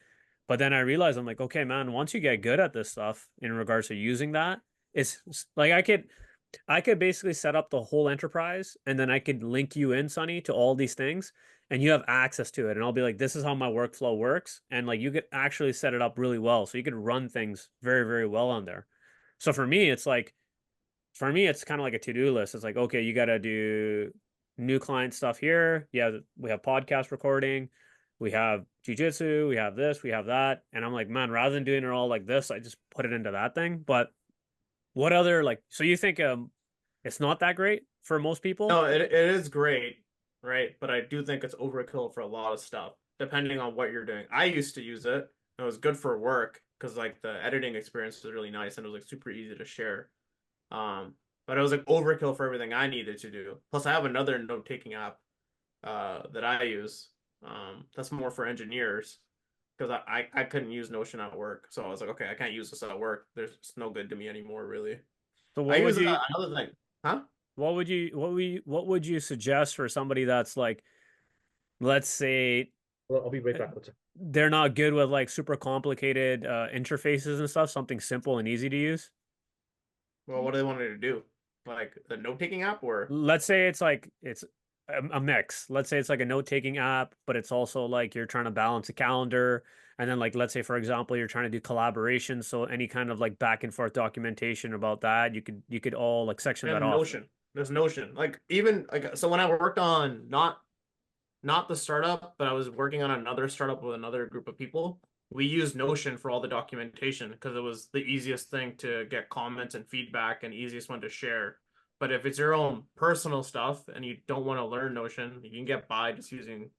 But then I realize I'm like, okay, man, once you get good at this stuff in regards to using that, it's like I could basically set up the whole enterprise and then I could link you in, Sonny, to all these things and you have access to it. And I'll be like, this is how my workflow works. And like you could actually set it up really well. So you could run things very, very well on there. So for me, it's kind of like a to-do list. It's like, okay, you got to do new client stuff here. Yeah, we have podcast recording, we have jujitsu, we have this, we have that. And I'm like, man, rather than doing it all like this, I just put it into that thing. But what other like, so you think it's not that great for most people? No, it is great, right? But I do think it's overkill for a lot of stuff, depending on what you're doing. I used to use it. It was good for work because like the editing experience was really nice and it was like super easy to share. Um, but it was like overkill for everything I needed to do. Plus, I have another note-taking app that I use. That's more for engineers because I couldn't use Notion at work. So I was like, okay, I can't use this at work. It's no good to me anymore, really. So I what would use you another thing, huh? what would you suggest for somebody that's like, let's say Well, I'll be right back. they're not good with like super complicated interfaces and stuff, something simple and easy to use? Well, what do they want me to do? Like the note-taking app or? Let's say it's a mix. Let's say it's like a note-taking app, but it's also like you're trying to balance a calendar. And then like let's say for example you're trying to do collaboration, so any kind of like back and forth documentation about that, you could all like section that And off. Notion. There's Notion. Like even like so when I worked on not the startup, but I was working on another startup with another group of people. We used Notion for all the documentation because it was the easiest thing to get comments and feedback and easiest one to share. But if it's your own personal stuff and you don't want to learn Notion, you can get by just using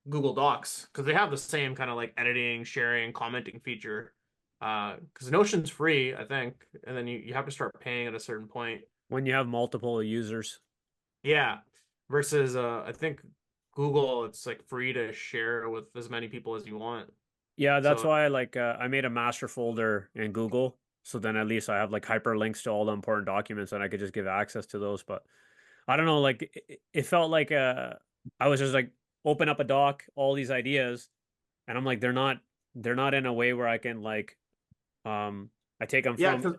Google Docs because they have the same kind of like editing, sharing, commenting feature. Because Notion's free, I think, and then you have to start paying at a certain point. When you have multiple users. Yeah, versus I think Google, it's like free to share with as many people as you want. Yeah, that's So why like I made a master folder in Google. So then at least I have like hyperlinks to all the important documents and I could just give access to those. But I don't know, like it felt like I was just like open up a doc, all these ideas, and I'm like they're not in a way where I can like I take them yeah, from. because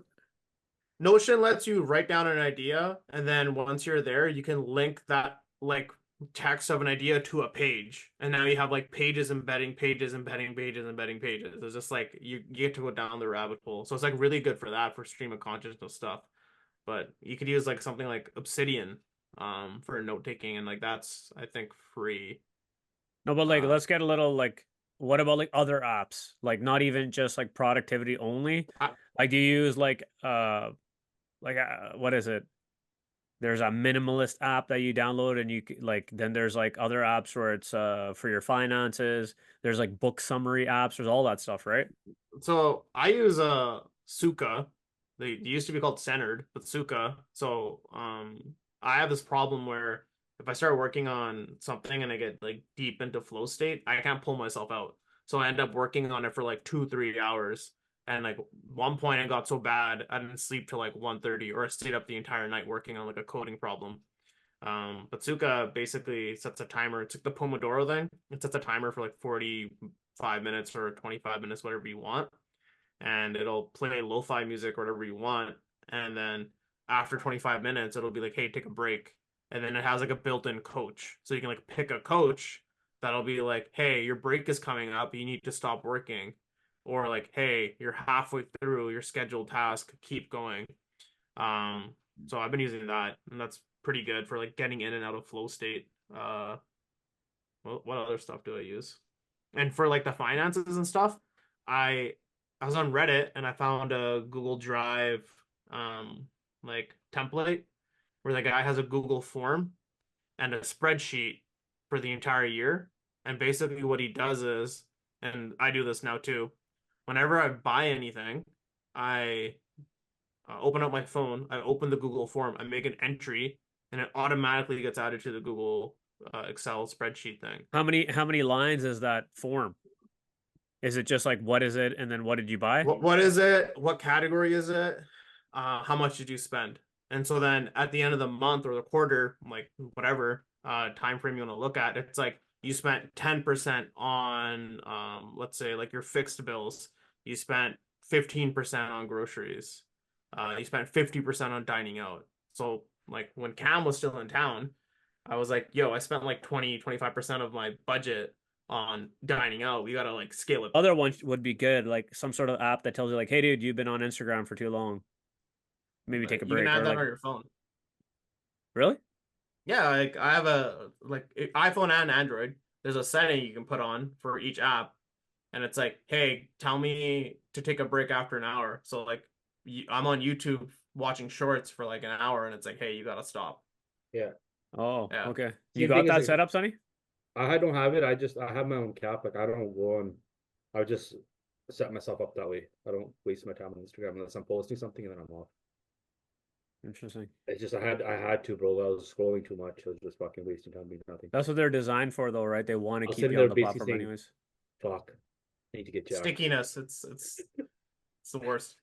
Notion lets you write down an idea, and then once you're there, you can link that like text of an idea to a page, and now you have like pages embedding pages, embedding pages, embedding pages. It's just like you get to go down the rabbit hole. So it's like really good for that, for stream of consciousness stuff. But you could use like something like Obsidian for note taking, and like that's, I think, free. No, but like let's get a little like, what about like other apps? Like not even just like productivity only. Like do you use like what is it? There's a minimalist app that you download and like then there's like other apps where it's for your finances. There's like book summary apps. There's all that stuff, right? So I use Suka. They used to be called Centered, but Suka. So I have this problem where if I start working on something and I get like deep into flow state, I can't pull myself out. So I end up working on it for like 2-3 hours. And like one point it got so bad I didn't sleep till like 1:30, or I stayed up the entire night working on like a coding problem. But Suka basically sets a timer. It's like the Pomodoro thing. It sets a timer for like 45 minutes or 25 minutes, whatever you want. And it'll play lo-fi music or whatever you want. And then after 25 minutes, it'll be like, hey, take a break. And then it has like a built-in coach. So you can like pick a coach that'll be like, hey, your break is coming up. You need to stop working. Or like, hey, you're halfway through your scheduled task. Keep going. So I've been using that, and that's pretty good for like getting in and out of flow state. What other stuff do I use? And for like the finances and stuff, I I was on Reddit and I found a Google Drive like template where the guy has a Google form and a spreadsheet for the entire year. And basically what he does is, and I do this now too, whenever I buy anything, I open up my phone, I open the Google form, I make an entry, and it automatically gets added to the Google Excel spreadsheet thing. How many lines is that form? Is it just like what is it and then what did you buy? What is it? What category is it? How much did you spend? And so then at the end of the month or the quarter, like whatever time frame you want to look at, it's like you spent 10% on let's say like your fixed bills. You spent 15% on groceries. You spent 50% on dining out. So like when Cam was still in town, I was like, yo, I spent like 20-25% of my budget on dining out. We gotta like scale it. Other ones would be good, like some sort of app that tells you like, hey dude, you've been on Instagram for too long. Maybe take a You can break. add Or that like, on your phone. really? Yeah, like I have a like iPhone and Android. There's a setting you can put on for each app, and it's like, hey, tell me to take a break after an hour. So like, I'm on YouTube watching shorts for like an hour, and it's like, hey, you gotta stop. Yeah. Oh, Yeah. okay. See, You the got thing is, that like, set up, Sonny? I don't have it. I have my own cap. Like I don't go on. I just set myself up that way. I don't waste my time on Instagram unless I'm posting something and then I'm off. Interesting. It's just I had to, bro. I was scrolling too much. I was just fucking wasting time doing nothing. That's what they're designed for though, right? They want I to was keep sitting you on there the basically platform saying, anyways. "Fuck, I need to get jacked." Stickiness, it's the worst.